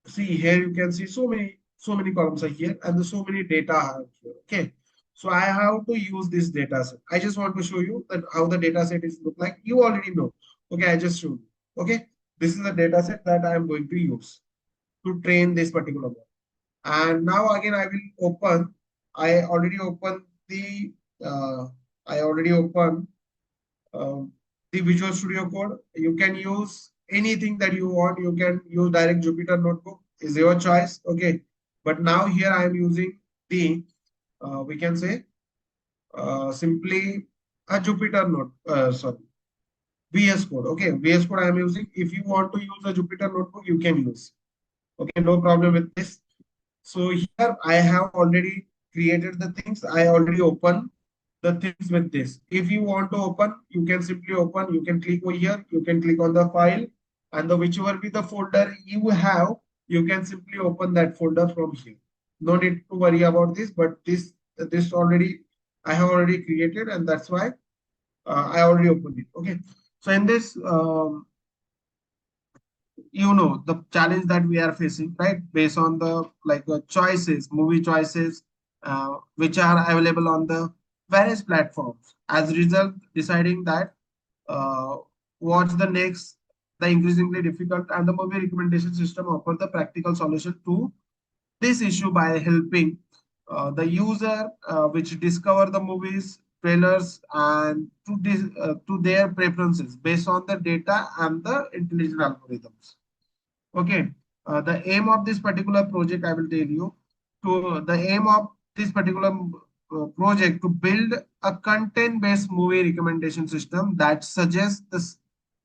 See here you can see so many columns are here and the so many data are here. Okay, so I have to use this data set. I just want to show you that how the data set is look like. You already know. Okay, I just showed you. Okay, this is the data set that I am going to use to train this particular model. And now again I will open. I already opened the uh, I already opened um, the Visual Studio Code. You can use anything that you want. You can use direct Jupyter Notebook. Is your choice. Okay. But now here I am using the we can say simply a Jupyter Note. Sorry, VS Code. Okay, VS Code I am using. If you want to use a Jupyter Notebook, you can use. Okay, no problem with this. So here I have already created the things. I already open the things with this. If you want to open, you can simply open. You can click over here. You can click on the file, and the whichever be the folder you have, you can simply open that folder from here. No need to worry about this. But this already I have already created, and that's why I already opened it. Okay. So in this you know the challenge that we are facing, right? Based on the choices, movie choices, which are available on the various platforms. As a result, deciding that uh, what's the next, the increasingly difficult, and the movie recommendation system offer the practical solution to this issue by helping the user which discover the movies trailers and to their preferences based on the data and the intelligent algorithms. Okay, the aim of this particular project, I will tell you, to the aim of this particular project to build a content-based movie recommendation system that suggests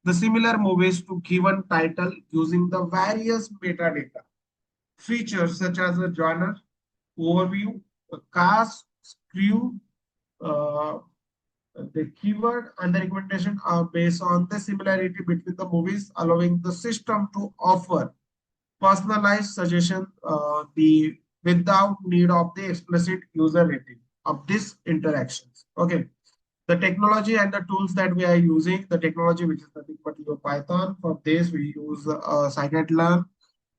the similar movies to given title using the various metadata features such as a genre, overview, a cast, crew, uh, the keyword and the recommendation are based on the similarity between the movies, allowing the system to offer personalized suggestion the without need of the explicit user rating of these interactions. Okay, the technology and the tools that we are using, the technology which is nothing but your Python. For this we use scikit-learn.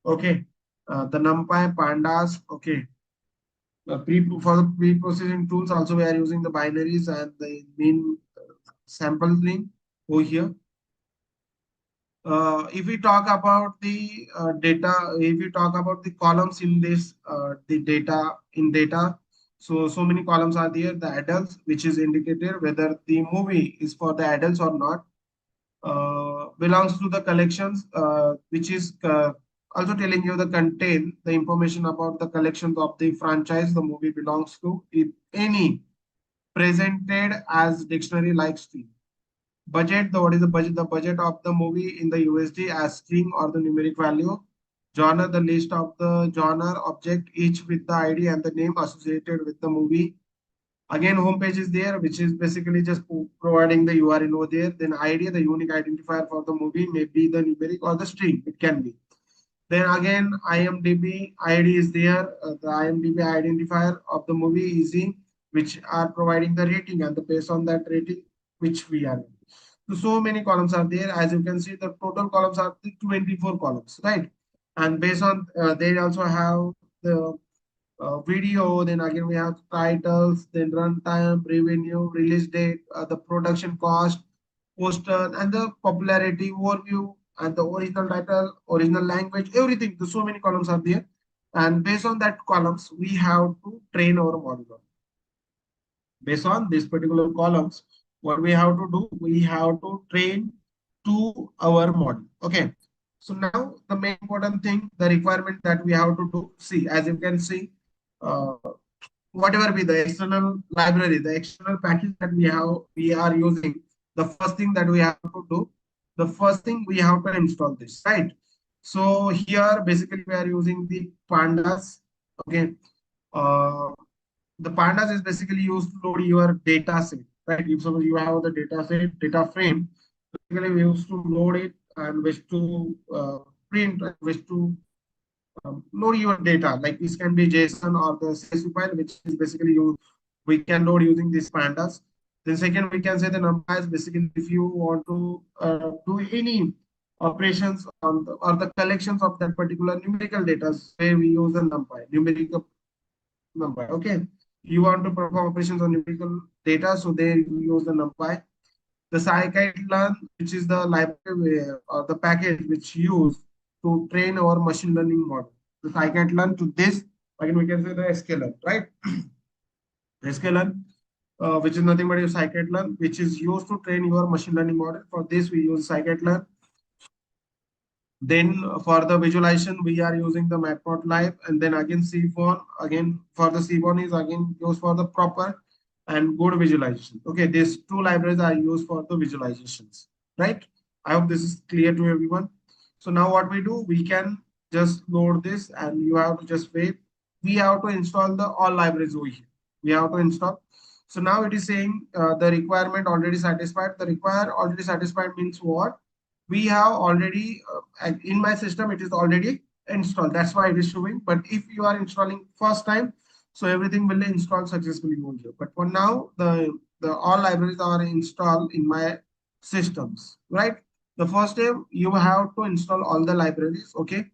Okay, the NumPy, Pandas. Okay, for the pre-processing tools also we are using the binaries and the mean sampling over here. If we talk about the data, if we talk about the columns in this, the data in data, so many columns are there. The adults, which is indicated whether the movie is for the adults or not, belongs to the collections, which is also telling you the contain the information about the collections of the franchise the movie belongs to, if any presented as dictionary like string. Budget, the what is the budget? The budget of the movie in the USD as string or the numeric value. Genre, the list of the genre object, each with the ID and the name associated with the movie. Again, home page is there, which is basically just providing the URL over there. Then ID, the unique identifier for the movie, may be the numeric or the string. It can be. Then again, IMDb ID is there. The IMDb identifier of the movie is in, which are providing the rating and the based on that rating, which we are. So many columns are there. As you can see, the total columns are the 24 columns, right? And based on, they also have the video, then again we have titles, then runtime, revenue, release date, the production cost, poster, and the popularity overview, and the original title, original language, everything. So many columns are there. And based on that columns, we have to train our model. Based on these particular columns, what we have to do, we have to train to our model. Okay. So now the main important thing, the requirement that we have to do, see, as you can see, uh, whatever be the external library, the external package that we are using, the first thing that we have to do, the first thing we have to install this, right? So here basically we are using the pandas. Okay. Uh, the pandas is basically used to load your data set, right? If suppose you have the data set, data frame, basically we used to load it and wish to print, wish to load your data. Like this can be JSON or the CSV file, which is basically we can load using these pandas. Then second, we can say the numbers. Basically, if you want to do any operations on or the collections of that particular numerical data, say we use a numpy, numerical numpy. Okay, you want to perform operations on numerical data, so there you use the numpy. The scikit-learn, which is the library or the package which used to train our machine learning model. The scikit-learn to this, again we can say the sklearn, right? sklearn, which is nothing but your scikit-learn, which is used to train your machine learning model. For this, we use scikit-learn. Then for the visualization, we are using the matplotlib, and then again cbon. Again for the cbon is again used for the proper and good visualization. Okay, these two libraries are used for the visualizations, right? I hope this is clear to everyone. So now what we do, we can just load this, and you have to just wait. We have to install the all libraries over here. We have to install. So now it is saying the requirement already satisfied. The require already satisfied means what? We have already in my system it is already installed, that's why it is showing. But if you are installing first time, so everything will install successfully over here. But for now, the all libraries are installed in my systems, right? The first step, you have to install all the libraries. Okay,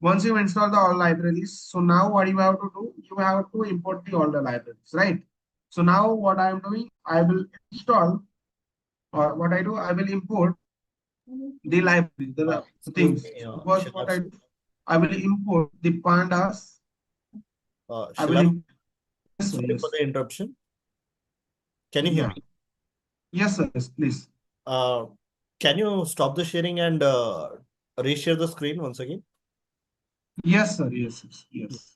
once you install the all libraries, so now what you have to do, you have to import the all the libraries, right? So now what I am doing, I will install, or what I do, I will import the library, the
Excuse
things.
me,
First, what I do, I will import the pandas. I will
Shilal,
yes, sir,
sorry for
yes.
the interruption. Can you hear
Yeah.
me?
Yes, sir, yes, please.
Uh, can you stop the sharing and reshare the screen once again?
Yes, sir, yes, yes, yes.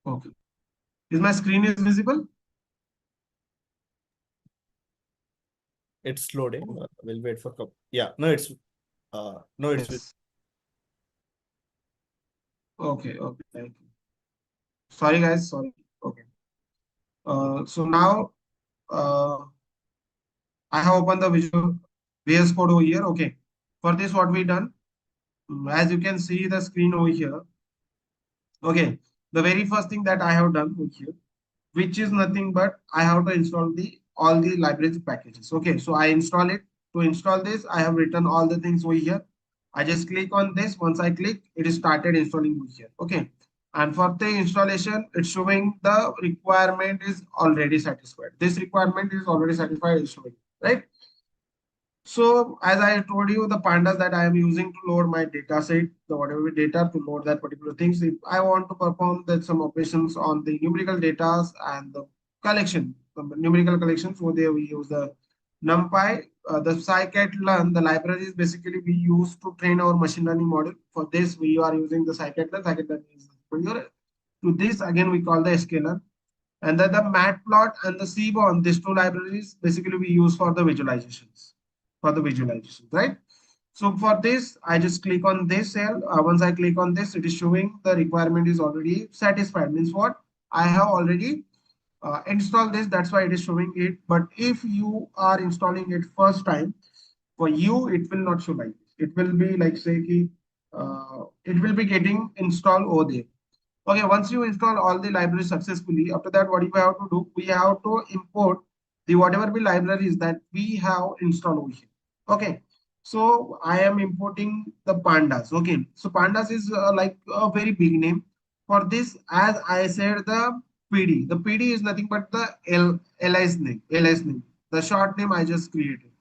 Okay. Is my screen is visible?
It's loading. We'll wait for yeah. No, it's no, it's
Yes. Okay, okay, thank you. Sorry, guys, sorry. Okay. So now I have opened the visual VS Code over here. Okay. For this, what we done, as you can see the screen over here. Okay. The very first thing that I have done over here, which is nothing but I have to install the all the libraries packages. Okay, so I install it. To install this, I have written all the things over here. I just click on this. Once I click, it is started installing over here. Okay, and for the installation, it's showing the requirement is already satisfied. This requirement is already satisfied, is showing, right? So as I told you, the pandas that I am using to load my data set, the whatever data to load that particular things. If I want to perform that some operations on the numerical data and the collection, the numerical collections, so there we use the NumPy, the scikit-learn, the library is basically we use to train our machine learning model. For this, we are using the scikit-learn. Scikit-learn is to this again we call the sklearn. And then the matplot and the seaborn, these two libraries basically we use for the visualizations, right? So for this, I just click on this cell. Once I click on this, it is showing the requirement is already satisfied. Means what? I have already installed this. That's why it is showing it. But if you are installing it first time, for you, it will not show like this. It will be like say, it will be getting installed over there. Okay, once you install all the libraries successfully, after that, what we have to do? We have to import the whatever the libraries that we have installed over here. Okay, so I am importing the pandas. Okay, so pandas is like a very big name. For this, as I said, the PD. The PD is nothing but the LS name. LS name. The short name I just created.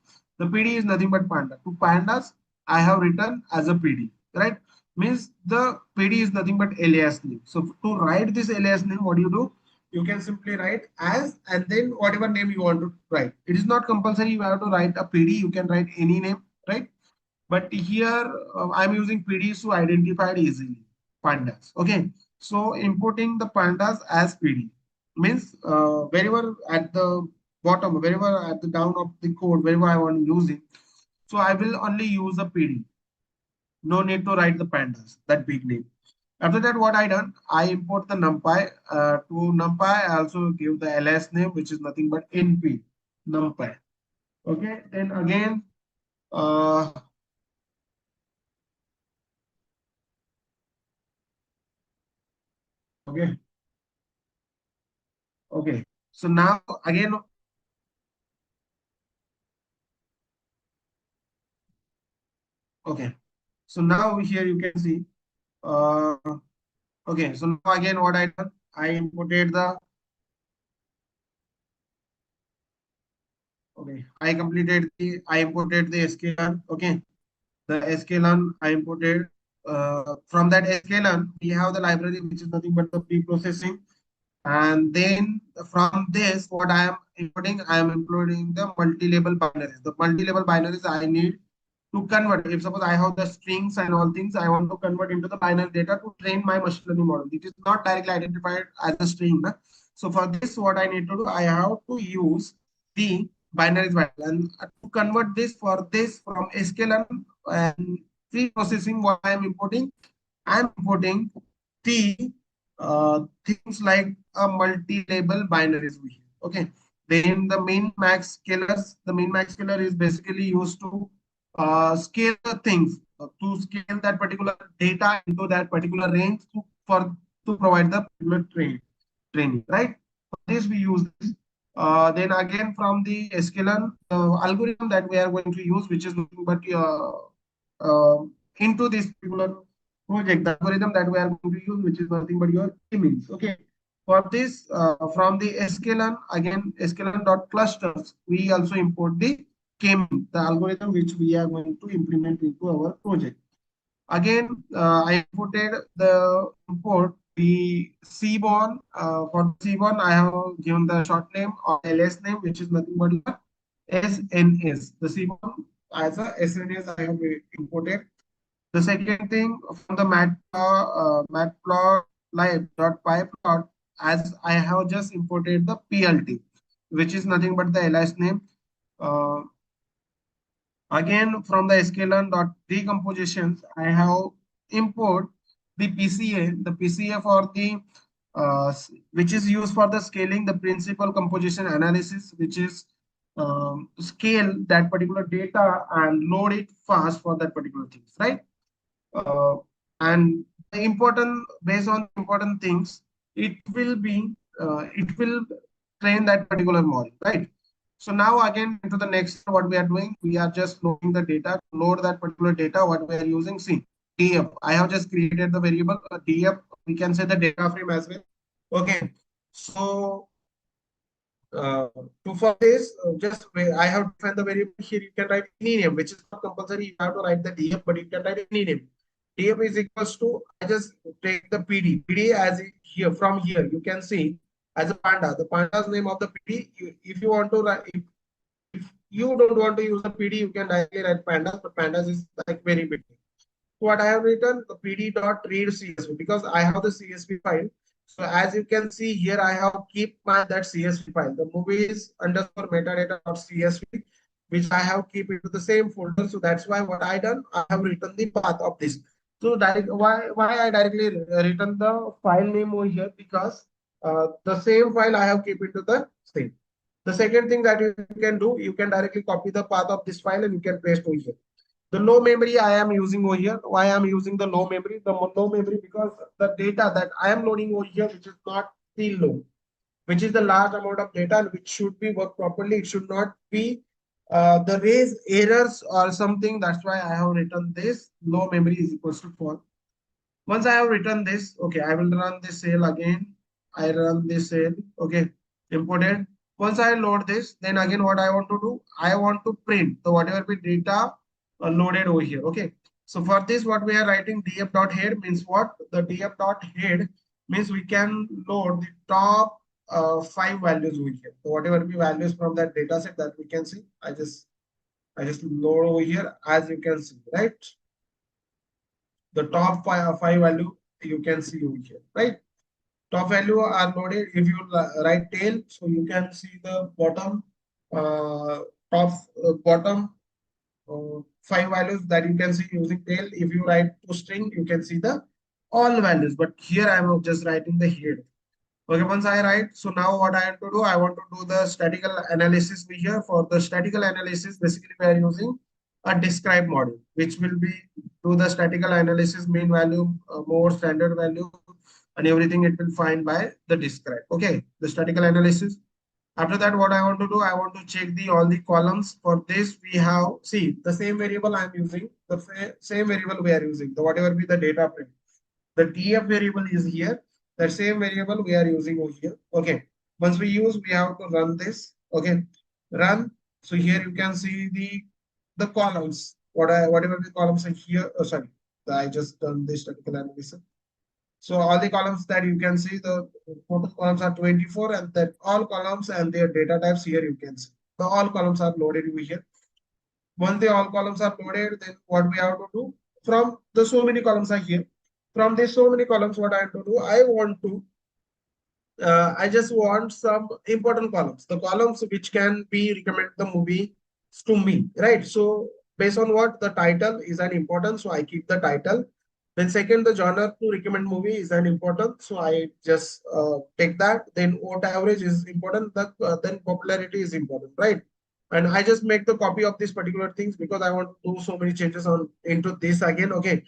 The PD is nothing but panda. To pandas, I have written as a PD. Right? Means the PD is nothing but alias name. So to write this alias name, what do you do? You can simply write as and then whatever name you want to write. It is not compulsory you have to write a PD. You can write any name, right? But here I'm using PDs to identify it easily. Pandas. Okay. So importing the pandas as PD means wherever at the bottom, wherever at the down of the code, wherever I want to use it. So I will only use the PD. No need to write the pandas, that big name. After that, what I done, I import the numpy. To numpy, I also give the ls name, which is nothing but np numpy. Okay, then again, uh, okay, okay. So now again, okay. So now here you can see, uh, okay. So now again, what I done, I imported the, okay, I imported the sklearn. Okay, the sklearn I imported. From that sklearn, we have the library which is nothing but the pre-processing. And then from this, what I am including the multi-level binaries. The multi-level binaries I need to convert. If suppose I have the strings and all things, I want to convert into the binary data to train my machine learning model. It is not directly identified as a string. Na? So for this, what I need to do, I have to use the binaries binary. And to convert this for this from sklearn and pre-processing, what I am importing, I am importing the things like a multi-label binaries. Okay. Then the min max scalars, the min max scalar is basically used to scale the things, to scale that particular data into that particular range to provide the particular training, right? For this we use this. Then again from the sklearn algorithm that we are going to use, which is nothing but uh, into this particular project, the algorithm that we are going to use, which is nothing but your k-means. Okay. For this, from the sklearn, again, sklearn.clusters, we also import the k-mean, the algorithm which we are going to implement into our project. Again, I imported the import the seaborn. For seaborn, I have given the short name or ls name, which is nothing but SNS. The seaborn as a SNS I have imported. The second thing from the matplotlib.py plot, as I have just imported the PLT, which is nothing but the ls name. Uh, Again, from the sklearn.decompositions, I have import the PCA, for the which is used for the scaling the principal composition analysis, which is scale that particular data and load it fast for that particular things, right? uh, and the important based on important things, it will train that particular model, right? So now again into the next, what we are doing, we are just loading the data. To load that particular data, what we are using, see, df, I have just created the variable df, we can say the data frame as well. Okay, so to for this, I have defined the variable here. You can write any name, which is not compulsory. You have to write the df, but you can write any name. Df is equals to, I just take the PD. PD as here, from here you can see as a panda. The panda's name of the PD. If you want to write, if you don't want to use the PD, you can directly write pandas. But pandas is like very big. What I have written the PD dot read CSV, because I have the CSV file. So as you can see here, I have keep my that CSV file. The movies underscore metadata.csv, which I have keep into the same folder. So that's why what I done, I have written the path of this. So why I directly written the file name over here, because the same file I have keep into the same. The second thing that you can do, you can directly copy the path of this file and you can paste over here. The low memory I am using over here. Why I am using the low memory? The low memory because the data that I am loading over here, which is not the low, which is the large amount of data and which should be work properly. It should not be the raise errors or something. That's why I have written this low memory is equals to 4. Once I have written this, okay, I will run this cell again. I run this cell, okay, imported. Once I load this, then again what I want to do, I want to print the whatever be data loaded over here, okay. So for this, what we are writing df.head means what? The df.head means we can load the top 5 values over here. So whatever be values from that data set that we can see, I just load over here as you can see, right? The top five value you can see over here, right? Top value are loaded. If you write tail, so you can see the bottom top bottom 5 values that you can see using tail. If you write to string, you can see the all values. But here I am just writing the head. Okay, once I write, so now what I have to do, I want to do the statical analysis here. For the statical analysis, basically we are using a describe module, which will be do the statical analysis, mean value, more standard value, and everything it will find by the describe. Okay, the statical analysis. After that, what I want to do, I want to check the all the columns. For this, we have, see, the same variable I'm using, the same variable we are using, the whatever be the data print. The df variable is here. The same variable we are using over here. Okay. Once we use, we have to run this. Okay. Run. So here you can see the columns. Whatever the columns are here. Oh, sorry. I just done this statistical analysis. So all the columns that you can see, the total columns are 24, and that all columns and their data types here you can see. So all columns are loaded over here. Once the all columns are loaded, then what we have to do, from the so many columns are here. From these so many columns, what I have to do, I just want some important columns, the columns which can be recommend the movie to me, right? So based on what the title is an important, so I keep the title. Then second, the genre to recommend movie is an important, so I just take that. Then what average is important, then popularity is important, right? And I just make the copy of these particular things because I want to do so many changes on into this again. Okay,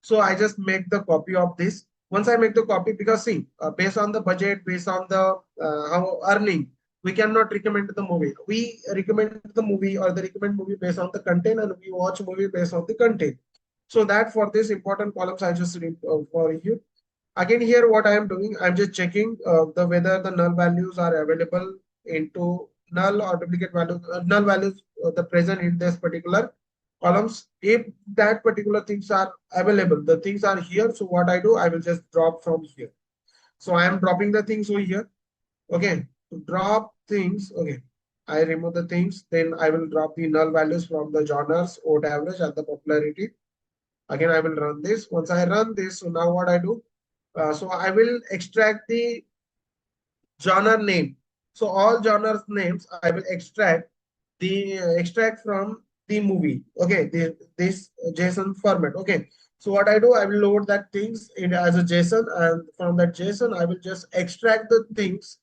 so I just make the copy of this. Once I make the copy, because see, based on the budget, based on the how earning, we cannot recommend the movie. We recommend the movie or the recommend movie based on the content, and we watch movie based on the content. So that for this important columns, I just read for you. Again, here what I am doing, I'm just checking the whether the null values are available into null or duplicate values, null values the present in this particular columns. If that particular things are available, the things are here. So what I do, I will just drop from here. So I am dropping the things over here. Okay, to drop things. Okay, I remove the things. Then I will drop the null values from the genres, odd average, and the popularity. Again, I will run this. Once I run this, so now what I do? So I will extract the genre name. So all genres names I will extract extract from the movie. Okay, this JSON format. Okay. So what I do, I will load that things in as a JSON, and from that JSON, I will just extract the things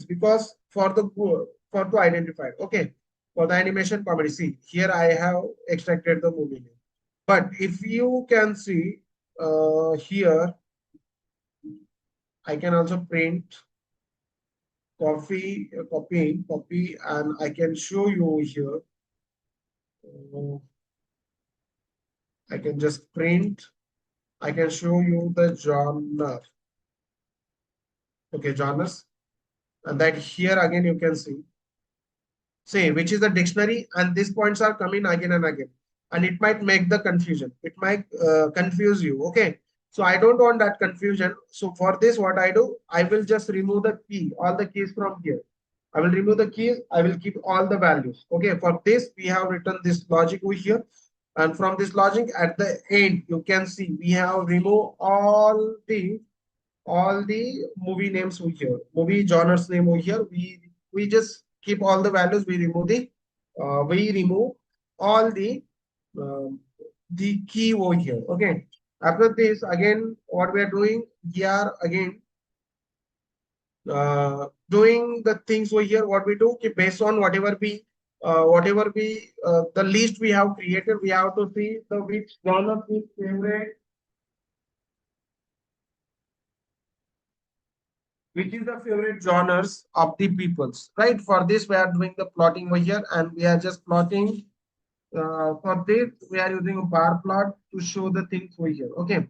because for to identify. Okay, for the animation comedy. See, here I have extracted the movie name. But if you can see here, I can also print copy, and I can show you here. I can just print. I can show you the genre. Okay, genres, and that here again you can see. Say which is the dictionary, and these points are coming again and again, and it might make the confusion. It might confuse you. Okay, so I don't want that confusion. So for this, what I do, I will just remove the key, all the keys from here. I will remove the keys. I will keep all the values. Okay, for this, we have written this logic over here. And from this logic at the end, you can see we have removed all the all the movie names over here, movie genres name over here. We just keep all the values. We remove all um, the key over here. Okay. After this, again, what we are doing, we are again doing the things over here. What we do, based on whatever we the list we have created, we have to see the which genre is favorite, which is the favorite genres of the peoples, right? For this, we are doing the plotting over here, and we are just plotting. For this, we are using a bar plot to show the things over here. Okay,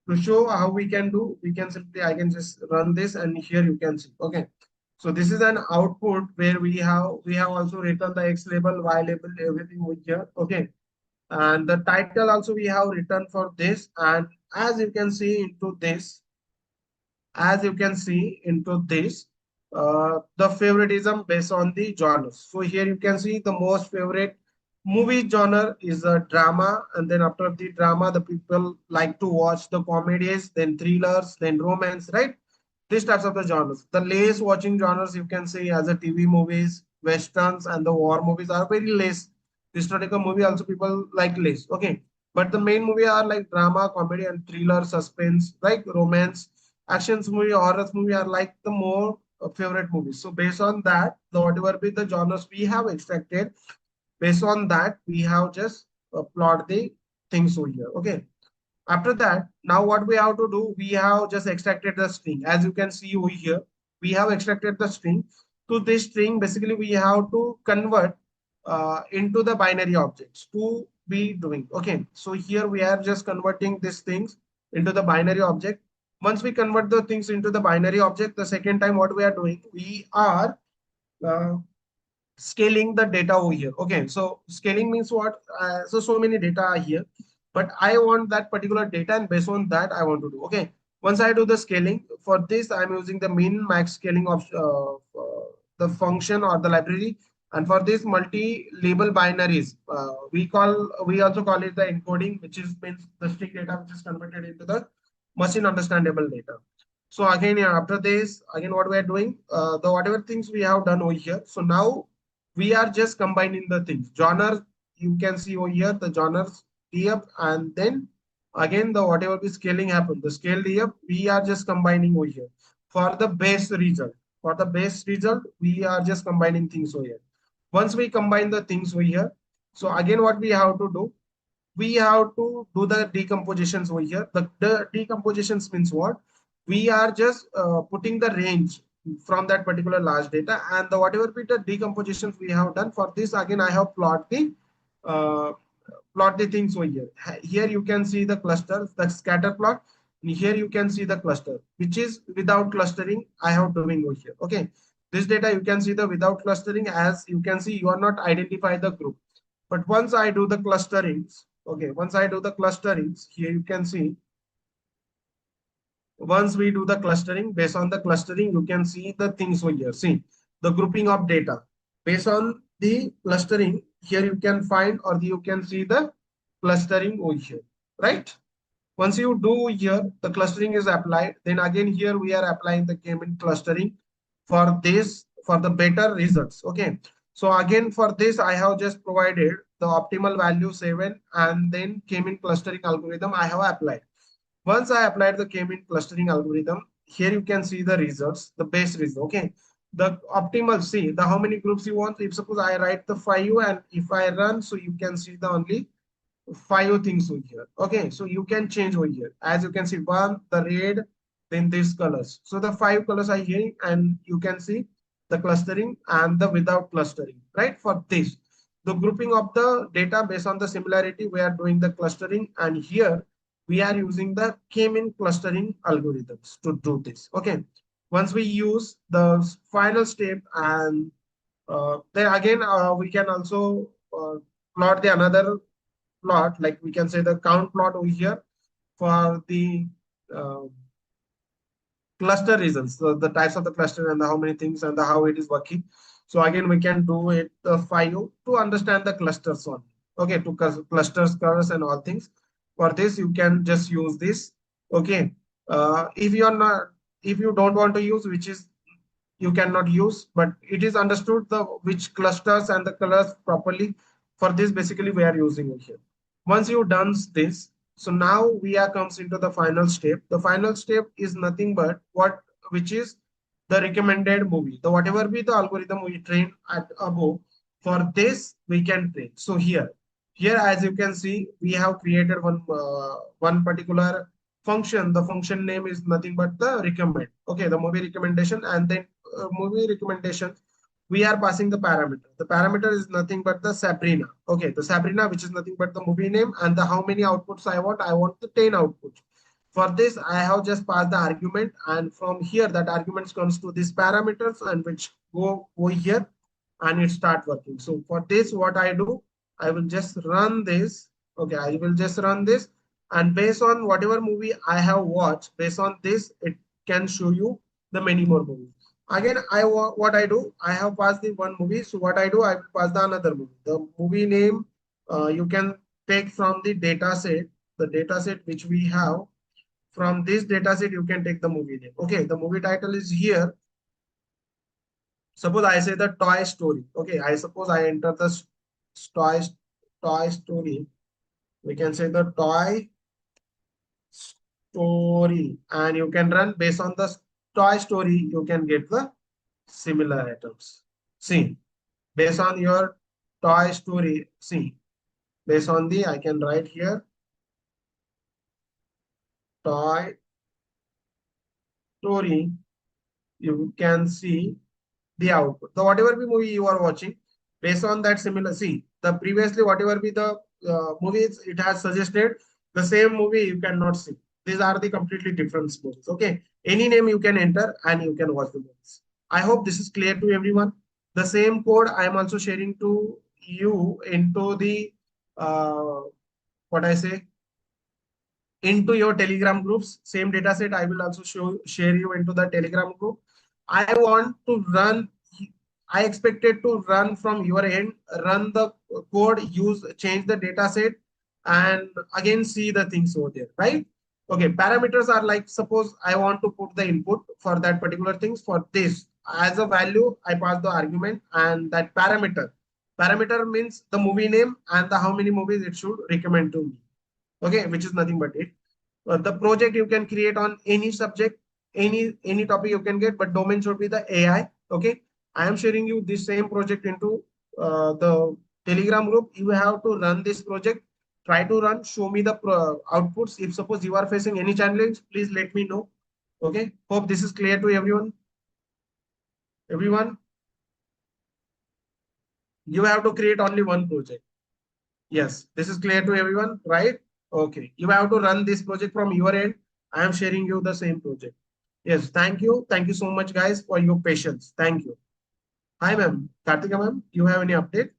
to show how we can do, we can simply, I can just run this, and here you can see. Okay, so this is an output where we have also written the X label, Y label, everything over here. Okay, and the title also we have written for this, and as you can see into this, as you can see into this, the favoritism based on the genres. So here you can see the most favorite movie genre is a drama, and then after the drama, the people like to watch the comedies, then thrillers, then romance, right? These types of the genres. The less watching genres you can see as a TV movies, westerns, and the war movies are very less. Historical movie also people like less. Okay, but the main movie are like drama, comedy, and thriller, suspense, like romance, actions movie, horror movie are like the more favorite movies. So based on that, the whatever be the genres we have extracted, based on that we have just plot the things over here. Okay. After that, now what we have to do, we have just extracted the string. As you can see over here, we have extracted the string. To this string, basically we have to convert into the binary objects to be doing. Okay, so here we are just converting these things into the binary object. Once we convert the things into the binary object, the second time what we are doing, we are uh, scaling the data over here. Okay, so scaling means what? So many data are here, but I want that particular data, and based on that I want to do. Okay, once I do the scaling for this, I'm using the min max scaling of the function or the library. And for this multi-label binaries, we also call it the encoding, which is means the string data which is converted into the machine understandable data. So again, yeah, after this, again, what we are doing, the whatever things we have done over here. So now we are just combining the things. Genre, you can see over here, the genres up, and then again, the whatever the scaling happen, the scale up, we are just combining over here. For the base result, we are just combining things over here. Once we combine the things over here, so again, what we have to do, we have to do the decompositions over here. The decompositions means what? We are just putting the range from that particular large data, and the whatever bit the decompositions we have done for this, again I have uh, plot the things over here. Here you can see the cluster, the scatter plot. Here you can see the cluster, which is without clustering I have doing over here. Okay, this data you can see the without clustering. As you can see, you are not identify the group, but once I do the clusterings, okay, once I do the clusterings, here you can see, once we do the clustering, based on the clustering, you can see the things over here. See, the grouping of data. Based on the clustering, here you can find, or you can see the clustering over here, right? Once you do here, the clustering is applied. Then again, here we are applying the k-mean clustering for this, for the better results. Okay. So again, for this, I have just provided the optimal value 7, and then k-mean clustering algorithm I have applied. Once I applied the k-mean clustering algorithm, here you can see the results, the base result. Okay. The optimal, see the how many groups you want. If suppose I write the 5, and if I run, so you can see the only 5 things over here. Okay, so you can change over here. As you can see, one, the red, then these colors. So the 5 colors are here, and you can see the clustering and the without clustering, right? For this, the grouping of the data based on the similarity, we are doing the clustering, and here we are using the k-mean clustering algorithms to do this. Okay, once we use the final step, and then again we can also plot the another plot, like we can say the count plot over here for the uh, cluster reasons, so the types of the cluster and the how many things and the how it is working. So again, we can do it the 5 to understand the clusters on. Okay, to clusters, colors, and all things. For this, you can just use this. Okay, if you are not if you don't want to use, which is you cannot use, but it is understood the which clusters and the colors properly. For this, basically we are using it here. Once you done this, so now we are comes into the final step. The final step is nothing but what, which is the recommended movie. The whatever be the algorithm we train at above, for this we can train. So here as you can see, we have created one particular function. The function name is nothing but the recommend. Okay, the movie recommendation, and then movie recommendation, we are passing the parameter. The parameter is nothing but the Sabrina. Okay, the Sabrina, which is nothing but the movie name, and the how many outputs I want. I want the 10 outputs. For this, I have just passed the argument, and from here that arguments comes to these parameters, and which go over here, and it start working. So for this, what I do, I will just run this. Okay, I will just run this, and based on whatever movie I have watched, based on this, it can show you the many more movies. Again, what I do, I have passed the one movie. So what I do, I will pass the another movie. The movie name you can take from the data set, which we have. From this data set, you can take the movie name. Okay, the movie title is here. Suppose I say the Toy Story. Okay, I suppose I enter the toy story. We can say the Toy Story, and you can run based on the Toy Story. You can get the similar items. See, based on your Toy Story, see, based on the, I can write here Toy Story, you can see the output. The whatever be movie you are watching, based on that similar, see, the previously whatever be the movies it has suggested, the same movie you cannot see. These are the completely different movies. Okay, any name you can enter and you can watch the movies. I hope this is clear to everyone. The same code I am also sharing to you into the what I say, into your Telegram groups. Same data set I will also share you into the Telegram group. I want to run, I expected to run from your end, run the code, change the data set, and again see the things over there, right? Okay, parameters are like, suppose I want to put the input for that particular things. For this, as a value, I pass the argument, and that parameter means the movie name and the how many movies it should recommend to me. Okay, which is nothing but it. The project you can create on any subject, any topic you can get, but domain should be the AI. Okay, I am sharing you this same project into the Telegram group. You have to run this project. Try to run. Show me the outputs. If suppose you are facing any challenge, please let me know. Okay. Hope this is clear to everyone. Everyone, you have to create only one project. Yes, this is clear to everyone, right? Okay, you have to run this project from your end. I am sharing you the same project. Yes, thank you. Thank you so much, guys, for your patience. Thank you. Hi, ma'am. Kartika, ma'am, you have any update?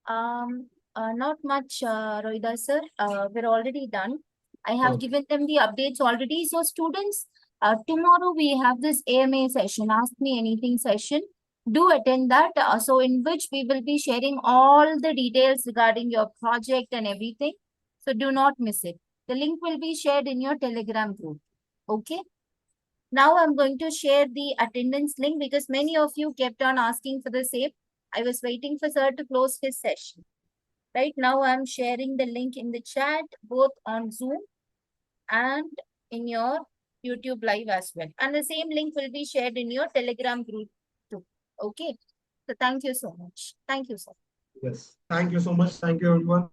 Not much, Rohida sir. We're already done. I have
Okay.
given them the updates already. So students, tomorrow we have this AMA session, Ask Me Anything session. Do attend that. So in which we will be sharing all the details regarding your project and everything. So do not miss it. The link will be shared in your Telegram group. Okay. Now I'm going to share the attendance link because many of you kept on asking for the same. I was waiting for sir to close his session. Right now, I'm sharing the link in the chat, both on Zoom and in your YouTube live as well. And the same link will be shared in your Telegram group too. Okay. So thank you so much. Thank you, sir.
Yes. Thank you so much. Thank you, everyone.